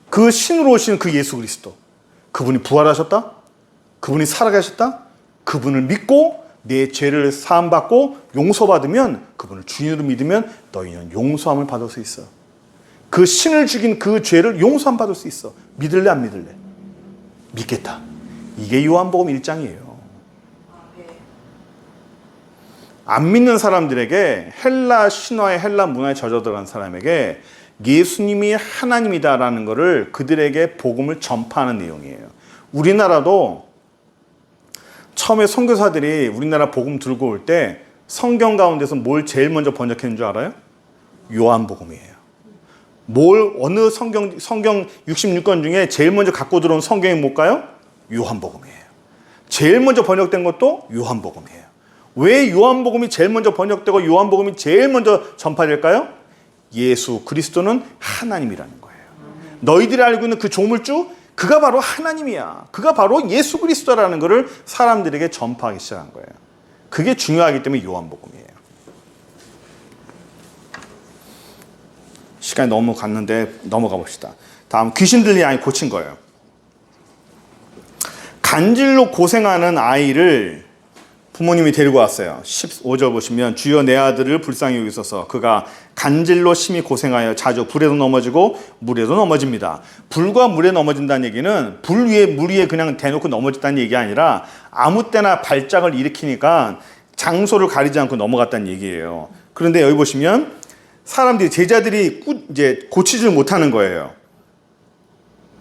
그 신으로 오신 그 예수 그리스도. 그분이 부활하셨다. 그분이 살아가셨다. 그분을 믿고 내 죄를 사함받고 용서받으면, 그분을 주인으로 믿으면 너희는 용서함을 받을 수 있어. 그 신을 죽인 그 죄를 용서함 받을 수 있어. 믿을래 안 믿을래? 믿겠다. 이게 요한복음 1장이에요. 안 믿는 사람들에게, 헬라 신화의 헬라 문화에 젖어 들어간 사람에게 예수님이 하나님이다라는 것을 그들에게 복음을 전파하는 내용이에요. 우리나라도 처음에 선교사들이 우리나라 복음 들고 올 때 성경 가운데서 뭘 제일 먼저 번역했는 줄 알아요? 요한복음이에요. 어느 성경 66권 중에 제일 먼저 갖고 들어온 성경이 뭘까요? 요한복음이에요. 제일 먼저 번역된 것도 요한복음이에요. 왜 요한복음이 제일 먼저 번역되고 요한복음이 제일 먼저 전파될까요? 예수 그리스도는 하나님이라는 거예요. 너희들이 알고 있는 그 조물주, 그가 바로 하나님이야. 그가 바로 예수 그리스도라는 것을 사람들에게 전파하기 시작한 거예요. 그게 중요하기 때문에 요한복음이에요. 시간이 너무 갔는데 넘어가 봅시다. 다음, 귀신 들린 아이 고친 거예요. 간질로 고생하는 아이를 부모님이 데리고 왔어요. 15절 보시면, 주여 내 아들을 불쌍히 여기소서. 그가 간질로 심히 고생하여 자주 불에도 넘어지고 물에도 넘어집니다. 불과 물에 넘어진다는 얘기는 불 위에 물 위에 그냥 대놓고 넘어졌다는 얘기가 아니라 아무 때나 발작을 일으키니까 장소를 가리지 않고 넘어갔다는 얘기예요. 그런데 여기 보시면 사람들이, 제자들이 이제 고치지 못하는 거예요.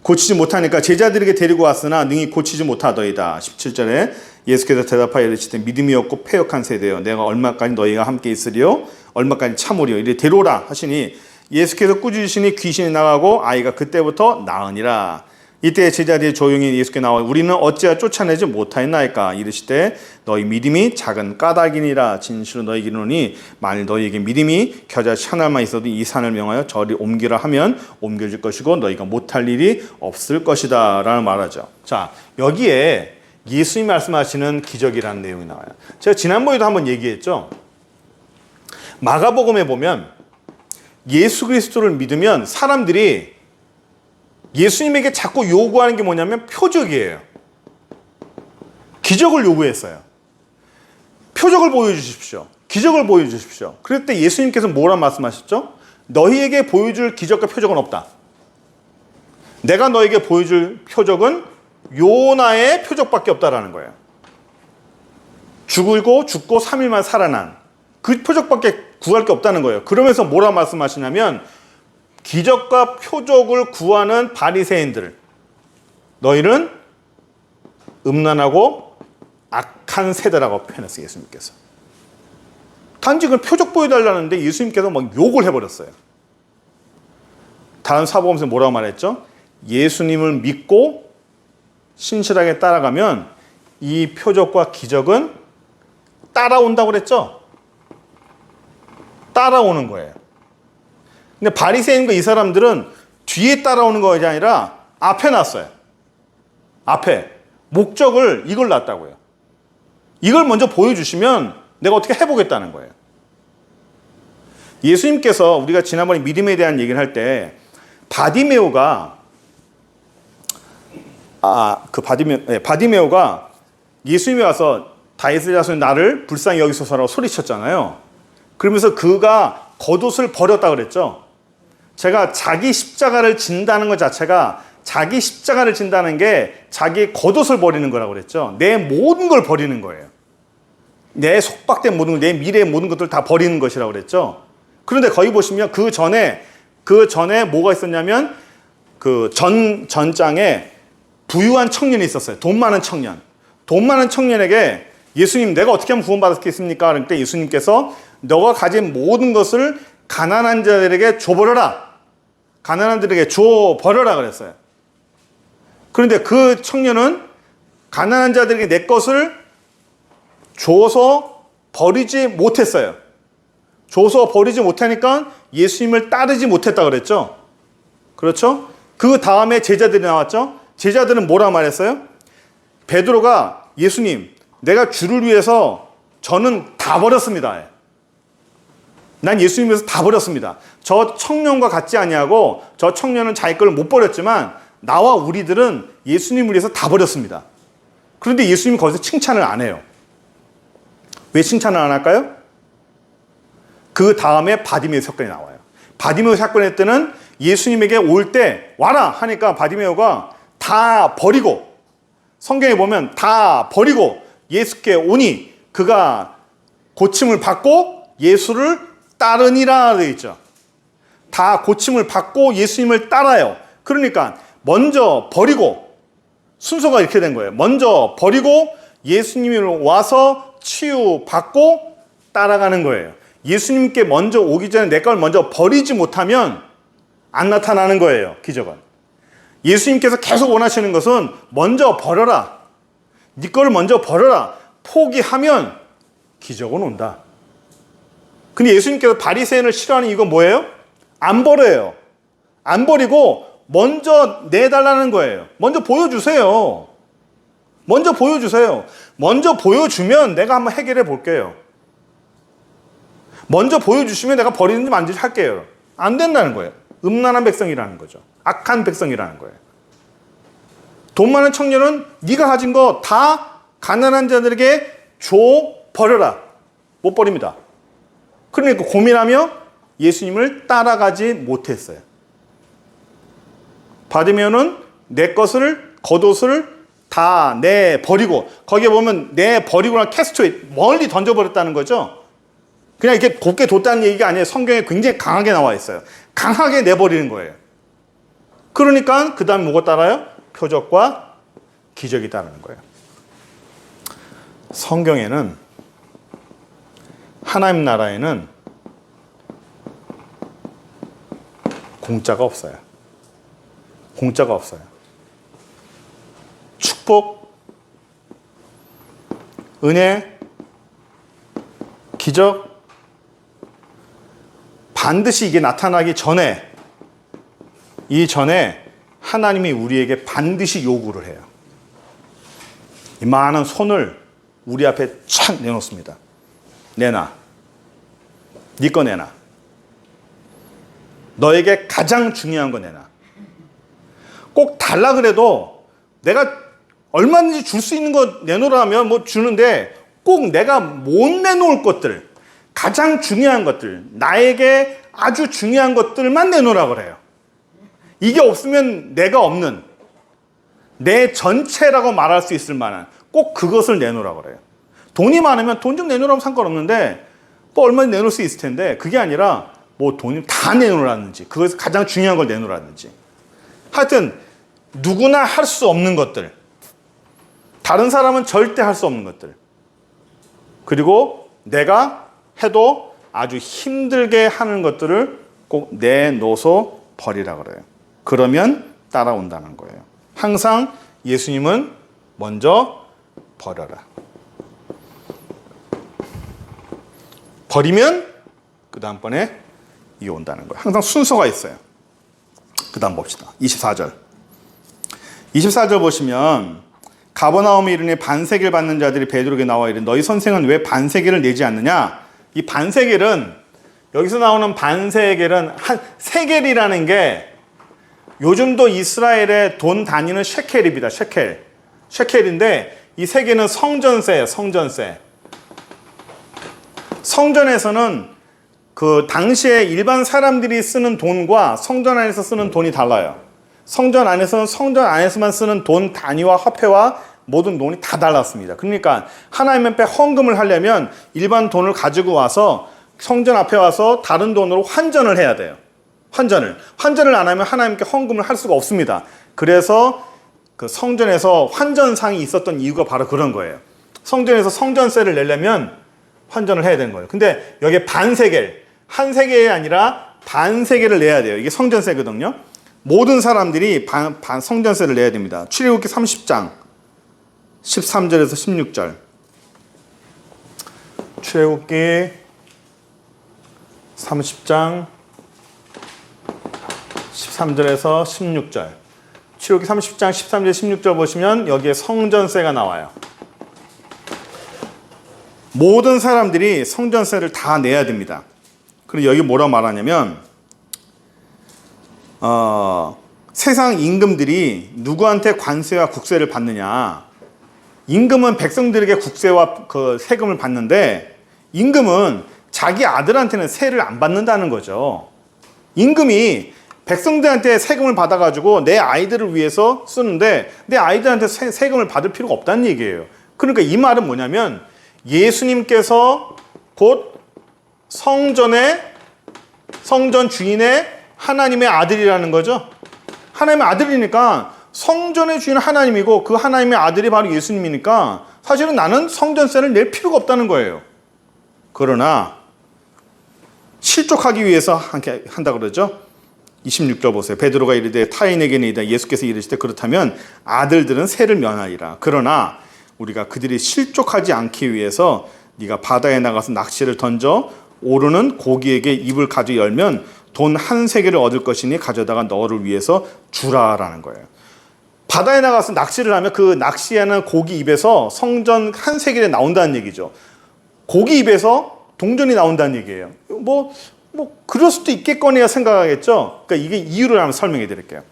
고치지 못하니까 제자들에게 데리고 왔으나 능히 고치지 못하더이다. 17절에 예수께서 대답하여 이르시되 믿음이 없고 패역한 세대여, 내가 얼마까지 너희가 함께 있으리요? 얼마까지 참으리요? 이래 데려오라 하시니 예수께서 꾸짖으시니 귀신이 나가고 아이가 그때부터 나으니라. 이때 제자들이 조용히 예수께 나와 우리는 어찌하여 쫓아내지 못하였나이까? 이르시되 너희 믿음이 작은 까닭이니라. 진실로 너희에게 이르노니 만일 너희에게 믿음이 겨자씨 하나만 있어도 이 산을 명하여 저리 옮기라 하면 옮겨질 것이고 너희가 못할 일이 없을 것이다 라는 말하죠. 자, 여기에 예수님이 말씀하시는 기적이라는 내용이 나와요. 제가 지난번에도 한번 얘기했죠. 마가복음에 보면 예수 그리스도를 믿으면 사람들이 예수님에게 자꾸 요구하는 게 뭐냐면 표적이에요. 기적을 요구했어요. 표적을 보여주십시오. 기적을 보여주십시오. 그럴 때 예수님께서 뭐라 말씀하셨죠? 너희에게 보여줄 기적과 표적은 없다. 내가 너에게 보여줄 표적은 요나의 표적밖에 없다라는 거예요. 죽고 3일 만에 살아난 그 표적밖에 구할 게 없다는 거예요. 그러면서 뭐라 말씀하시냐면, 기적과 표적을 구하는 바리새인들, 너희는 음란하고 악한 세대라고 표현했어요. 예수님께서. 단지 그걸 표적 보여달라는데 예수님께서 막 욕을 해버렸어요. 다른 사복음서에 뭐라고 말했죠? 예수님을 믿고 신실하게 따라가면 이 표적과 기적은 따라온다고 그랬죠? 따라오는 거예요. 근데 바리새인과 이 사람들은 뒤에 따라오는 것이 아니라 앞에 놨어요. 앞에. 목적을 이걸 놨다고요. 이걸 먼저 보여주시면 내가 어떻게 해보겠다는 거예요. 예수님께서 우리가 지난번에 믿음에 대한 얘기를 할 때 바디메오가 바디메오가 예수님이 와서 다윗의 자손이 나를 불쌍히 여기소서라고 소리쳤잖아요. 그러면서 그가 겉옷을 버렸다고 그랬죠. 제가 자기 십자가를 진다는 것 자체가 자기 십자가를 진다는 게 자기 겉옷을 버리는 거라고 그랬죠. 내 모든 걸 버리는 거예요. 내 속박된 모든 것, 내 미래의 모든 것들을 다 버리는 것이라고 그랬죠. 그런데 거기 보시면 그 전에 뭐가 있었냐면 그 전장에 부유한 청년이 있었어요. 돈 많은 청년. 돈 많은 청년에게 예수님 내가 어떻게 하면 구원받겠습니까? 그럴 예수님께서 너가 가진 모든 것을 가난한 자들에게 줘버려라. 가난한 자들에게 줘버려라 그랬어요. 그런데 그 청년은 가난한 자들에게 내 것을 줘서 버리지 못했어요. 줘서 버리지 못하니까 예수님을 따르지 못했다 그랬죠. 그렇죠? 그 다음에 제자들이 나왔죠. 제자들은 뭐라 말했어요? 베드로가 예수님, 내가 주를 위해서 저는 다 버렸습니다. 난 예수님 위해서 다 버렸습니다. 저 청년과 같지 아니하고 저 청년은 자기 걸 못 버렸지만 나와 우리들은 예수님을 위해서 다 버렸습니다. 그런데 예수님이 거기서 칭찬을 안 해요. 왜 칭찬을 안 할까요? 그 다음에 바디메오 사건이 나와요. 바디메오 사건의 때는 예수님에게 올 때 와라 하니까 바디메오가 다 버리고 성경에 보면 다 버리고 예수께 오니 그가 고침을 받고 예수를 따르니라 되어 있죠. 다 고침을 받고 예수님을 따라요. 그러니까 먼저 버리고 순서가 이렇게 된 거예요. 먼저 버리고 예수님이 와서 치유받고 따라가는 거예요. 예수님께 먼저 오기 전에 내 걸 먼저 버리지 못하면 안 나타나는 거예요. 기적은. 예수님께서 계속 원하시는 것은 먼저 버려라. 네 걸 먼저 버려라. 포기하면 기적은 온다. 근데 예수님께서 바리새인을 싫어하는 이유가 뭐예요? 안 버려요. 안 버리고 먼저 내달라는 거예요. 먼저 보여주세요. 먼저 보여주세요. 먼저 보여주면 내가 한번 해결해 볼게요. 먼저 보여주시면 내가 버리는지 만지지 할게요. 안 된다는 거예요. 음란한 백성이라는 거죠. 악한 백성이라는 거예요. 돈 많은 청년은 네가 가진 거 다 가난한 자들에게 줘 버려라. 못 버립니다. 그러니까 고민하며 예수님을 따라가지 못했어요. 받으면은 내 것을 겉옷을 다 내버리고 거기에 보면 내버리고랑 캐스트에 멀리 던져버렸다는 거죠. 그냥 이렇게 곱게 뒀다는 얘기가 아니에요. 성경에 굉장히 강하게 나와 있어요. 강하게 내버리는 거예요. 그러니까 그 다음에 뭐가 따라요? 표적과 기적이 따르는 거예요. 성경에는 하나님 나라에는 공짜가 없어요. 공짜가 없어요. 축복, 은혜, 기적, 반드시 이게 나타나기 전에 이전에 하나님이 우리에게 반드시 요구를 해요. 이만한 손을 우리 앞에 착 내놓습니다. 내놔. 네 거 내놔. 너에게 가장 중요한 거 내놔. 꼭 달라 그래도 내가 얼마든지 줄 수 있는 거 내놓으라면 뭐 주는데 꼭 내가 못 내놓을 것들, 가장 중요한 것들, 나에게 아주 중요한 것들만 내놓으라 그래요. 이게 없으면 내가 없는 내 전체라고 말할 수 있을 만한 꼭 그것을 내놓으라 그래요. 돈이 많으면 돈 좀 내놓으라면 상관없는데 뭐 얼마든지 내놓을 수 있을 텐데 그게 아니라 뭐 돈이 다 내놓으라든지 그것에서 가장 중요한 걸 내놓으라든지 하여튼 누구나 할 수 없는 것들 다른 사람은 절대 할 수 없는 것들. 그리고 내가 해도 아주 힘들게 하는 것들을 꼭 내놓아서 버리라 그래요. 그러면 따라온다는 거예요. 항상 예수님은 먼저 버려라. 버리면 그 다음번에 이어온다는 거예요. 항상 순서가 있어요. 그 다음 봅시다. 24절. 24절 보시면 가버나움에 이르니 반세계를 받는 자들이 베드로에게 나와 이르니 너희 선생은 왜 반세계를 내지 않느냐? 이 반세계는, 여기서 나오는 반세계는 한 세겔이라는 게 요즘도 이스라엘의 돈 단위는 셰켈입니다. 셰켈. 셰켈인데 이 세계는 성전세예요. 성전세. 성전에서는 그 당시에 일반 사람들이 쓰는 돈과 성전 안에서 쓰는 돈이 달라요. 성전 안에서는 성전 안에서만 쓰는 돈 단위와 화폐와 모든 돈이 다 달랐습니다. 그러니까 하나님 앞에 헌금을 하려면 일반 돈을 가지고 와서 성전 앞에 와서 다른 돈으로 환전을 해야 돼요. 환전을 안 하면 하나님께 헌금을 할 수가 없습니다. 그래서 그 성전에서 환전상이 있었던 이유가 바로 그런 거예요. 성전에서 성전세를 내려면 환전을 해야 되는 거예요. 근데 여기에 반세겔, 한 세겔이 아니라 반세겔을 내야 돼요. 이게 성전세거든요. 모든 사람들이 성전세를 내야 됩니다. 출애굽기 30장 13절에서 16절. 출애굽기 30장 13절에서 16절. 출애굽기 30장 13절 16절 보시면 여기에 성전세가 나와요. 모든 사람들이 성전세를 다 내야 됩니다. 그리고 여기 뭐라고 말하냐면 세상 임금들이 누구한테 관세와 국세를 받느냐. 임금은 백성들에게 국세와 그 세금을 받는데 임금은 자기 아들한테는 세를 안 받는다는 거죠. 임금이 백성들한테 세금을 받아가지고 내 아이들을 위해서 쓰는데 내 아이들한테 세금을 받을 필요가 없다는 얘기예요. 그러니까 이 말은 뭐냐면 예수님께서 곧 성전 주인의 하나님의 아들이라는 거죠. 하나님의 아들이니까 성전의 주인은 하나님이고 그 하나님의 아들이 바로 예수님이니까 사실은 나는 성전세를 낼 필요가 없다는 거예요. 그러나 실족하기 위해서 한다 그러죠. 26절 보세요. 베드로가 이르되 타인에게는 이다. 예수께서 이르시되 그렇다면 아들들은 세를 면하리라. 그러나 우리가 그들이 실족하지 않기 위해서 네가 바다에 나가서 낚시를 던져 오르는 고기에게 입을 가져 열면 돈 한 세겔을 얻을 것이니 가져다가 너를 위해서 주라라는 거예요. 바다에 나가서 낚시를 하면 그 낚시하는 고기 입에서 성전 한 세겔에 나온다는 얘기죠. 고기 입에서 동전이 나온다는 얘기예요. 뭐 그럴 수도 있겠거니야 생각하겠죠. 그러니까 이게 이유를 한번 설명해 드릴게요.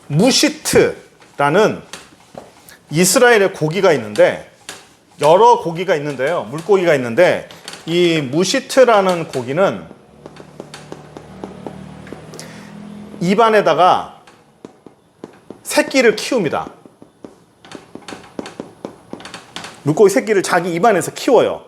무시트라는 이스라엘의 고기가 있는데 여러 고기가 있는데요. 물고기가 있는데 이 무시트라는 고기는 입안에다가 새끼를 키웁니다. 물고기 새끼를 자기 입안에서 키워요.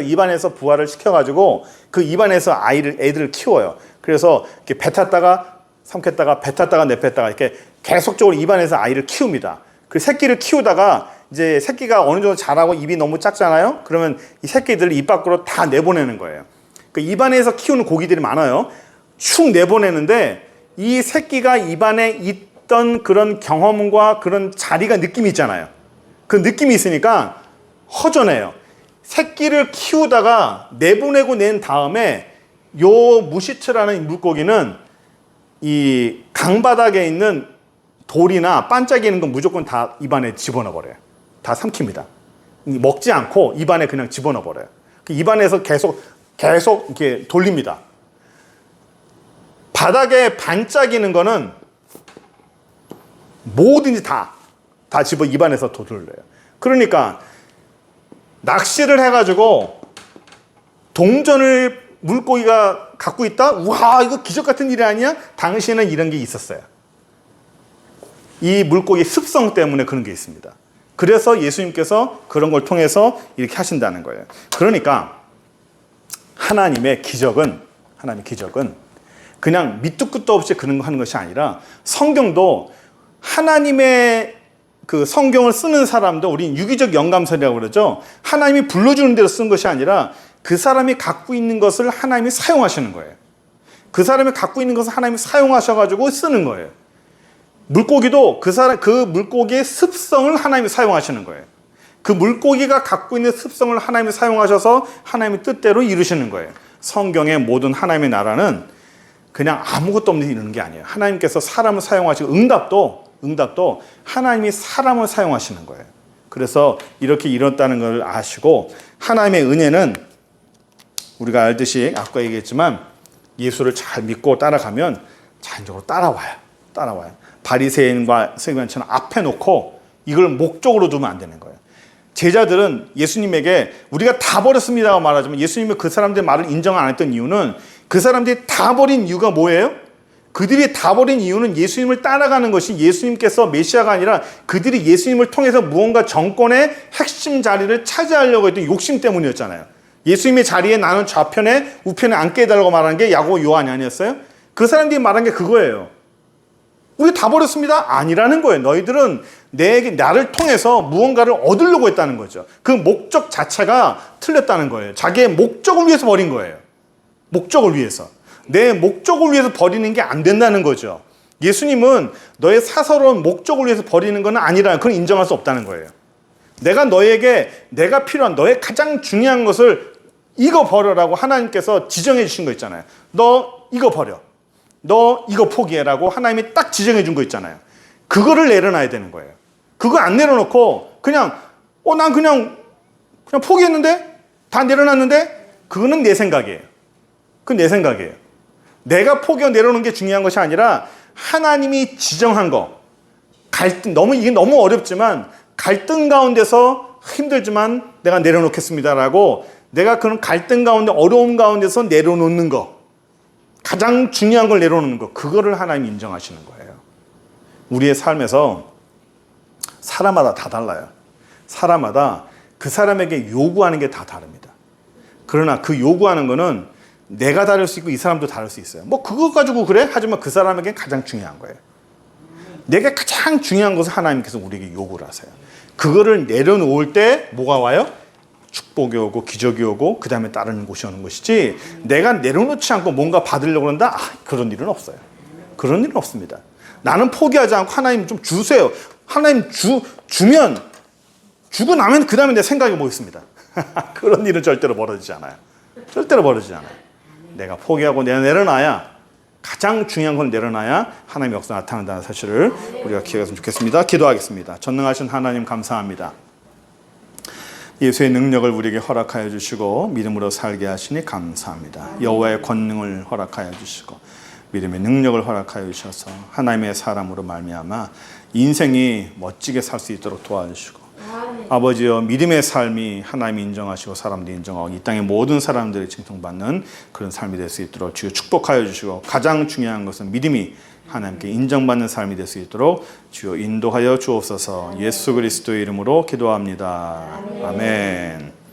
입안에서 부화를 시켜가지고 그 입안에서 애들을 키워요. 그래서 이렇게 뱉었다가 삼켰다가 뱉었다가 내뱉다가 이렇게 계속적으로 입안에서 아이를 키웁니다. 그 새끼를 키우다가 이제 새끼가 어느 정도 자라고 입이 너무 작잖아요. 그러면 이 새끼들을 입 밖으로 다 내보내는 거예요. 그 입안에서 키우는 고기들이 많아요. 축 내보내는데 이 새끼가 입안에 있던 그런 경험과 그런 자리가 느낌이 있잖아요. 그 느낌이 있으니까 허전해요. 새끼를 키우다가 내보내고 낸 다음에 요 무시트라는 물고기는 이 강바닥에 있는 돌이나 반짝이는 건 무조건 다 입안에 집어넣어 버려요. 다 삼킵니다. 먹지 않고 입안에 그냥 집어넣어 버려요. 그 입안에서 계속 이렇게 돌립니다. 바닥에 반짝이는 거는 뭐든지 다 집어 입안에서 돌려요. 그러니까 낚시를 해가지고 동전을 물고기가 갖고 있다? 우와, 이거 기적 같은 일이 아니야? 당시에는 이런 게 있었어요. 이 물고기 습성 때문에 그런 게 있습니다. 그래서 예수님께서 그런 걸 통해서 이렇게 하신다는 거예요. 그러니까 하나님의 기적은 그냥 밑도 끝도 없이 그런 거 하는 것이 아니라 성경도 하나님의 그 성경을 쓰는 사람도 우린 유기적 영감설이라고 그러죠. 하나님이 불러주는 대로 쓴 것이 아니라 그 사람이 갖고 있는 것을 하나님이 사용하시는 거예요. 그 사람이 갖고 있는 것을 하나님이 사용하셔가지고 쓰는 거예요. 물고기도 그 물고기의 습성을 하나님이 사용하시는 거예요. 그 물고기가 갖고 있는 습성을 하나님이 사용하셔서 하나님의 뜻대로 이루시는 거예요. 성경의 모든 하나님의 나라는 그냥 아무것도 없는 데 이루는 게 아니에요. 하나님께서 사람을 사용하시고 응답도 하나님이 사람을 사용하시는 거예요. 그래서 이렇게 이뤘다는 걸 아시고 하나님의 은혜는 우리가 알듯이 아까 얘기했지만 예수를 잘 믿고 따라가면 자연적으로 따라와요. 바리새인과 서기관처럼 앞에 놓고 이걸 목적으로 두면 안 되는 거예요. 제자들은 예수님에게 우리가 다 버렸습니다고 말하지만 예수님이 그 사람들의 말을 인정 안 했던 이유는 그 사람들이 다 버린 이유가 뭐예요? 그들이 다 버린 이유는 예수님을 따라가는 것이 예수님께서 메시아가 아니라 그들이 예수님을 통해서 무언가 정권의 핵심 자리를 차지하려고 했던 욕심 때문이었잖아요. 예수님의 자리에 나는 좌편에 우편에 앉게 해달라고 말한 게 야고보 요한이 아니었어요? 그 사람들이 말한 게 그거예요. 우리 다 버렸습니다. 아니라는 거예요. 너희들은 나를 통해서 무언가를 얻으려고 했다는 거죠. 그 목적 자체가 틀렸다는 거예요. 자기의 목적을 위해서 버린 거예요. 목적을 위해서. 내 목적을 위해서 버리는 게 안 된다는 거죠. 예수님은 너의 사사로운 목적을 위해서 버리는 건 아니라 그건 인정할 수 없다는 거예요. 내가 내가 필요한 너의 가장 중요한 것을 이거 버려라고 하나님께서 지정해 주신 거 있잖아요. 너 이거 버려. 너 이거 포기해라고 하나님이 딱 지정해 준 거 있잖아요. 그거를 내려놔야 되는 거예요. 그거 안 내려놓고 난 그냥 포기했는데 다 내려놨는데 그거는 내 생각이에요. 그건 내 생각이에요. 내가 포기하고 내려놓는 게 중요한 것이 아니라 하나님이 지정한 거. 이게 너무 어렵지만 갈등 가운데서 힘들지만 내가 내려놓겠습니다라고 내가 그런 갈등 가운데 어려움 가운데서 내려놓는 거. 가장 중요한 걸 내려놓는 거. 그거를 하나님이 인정하시는 거예요. 우리의 삶에서 사람마다 다 달라요. 사람마다 그 사람에게 요구하는 게 다 다릅니다. 그러나 그 요구하는 거는 내가 다를 수 있고 이 사람도 다를 수 있어요. 그거 가지고 그래? 하지만 그 사람에게 가장 중요한 거예요. 내가 가장 중요한 것을 하나님께서 우리에게 요구를 하세요. 그거를 내려놓을 때 뭐가 와요? 축복이 오고 기적이 오고 그 다음에 따르는 곳이 오는 것이지 내가 내려놓지 않고 뭔가 받으려고 한다? 그런 일은 없어요. 그런 일은 없습니다. 나는 포기하지 않고 하나님 좀 주세요. 하나님 주면 주고 나면 그 다음에 내 생각이 뭐 있습니다. 그런 일은 절대로 벌어지지 않아요. 절대로 벌어지지 않아요. 내가 포기하고 내가 내려놔야 가장 중요한 건 내려놔야 하나님의 역사 나타난다는 사실을 우리가 기억했으면 좋겠습니다. 기도하겠습니다. 전능하신 하나님 감사합니다. 예수의 능력을 우리에게 허락하여 주시고 믿음으로 살게 하시니 감사합니다. 여호와의 권능을 허락하여 주시고 믿음의 능력을 허락하여 주셔서 하나님의 사람으로 말미암아 인생이 멋지게 살 수 있도록 도와주시고 아버지여 믿음의 삶이 하나님이 인정하시고 사람들이 인정하고 이 땅의 모든 사람들이 칭송받는 그런 삶이 될 수 있도록 주여 축복하여 주시고 가장 중요한 것은 믿음이 하나님께 인정받는 삶이 될 수 있도록 주여 인도하여 주옵소서. 예수 그리스도의 이름으로 기도합니다. 아멘.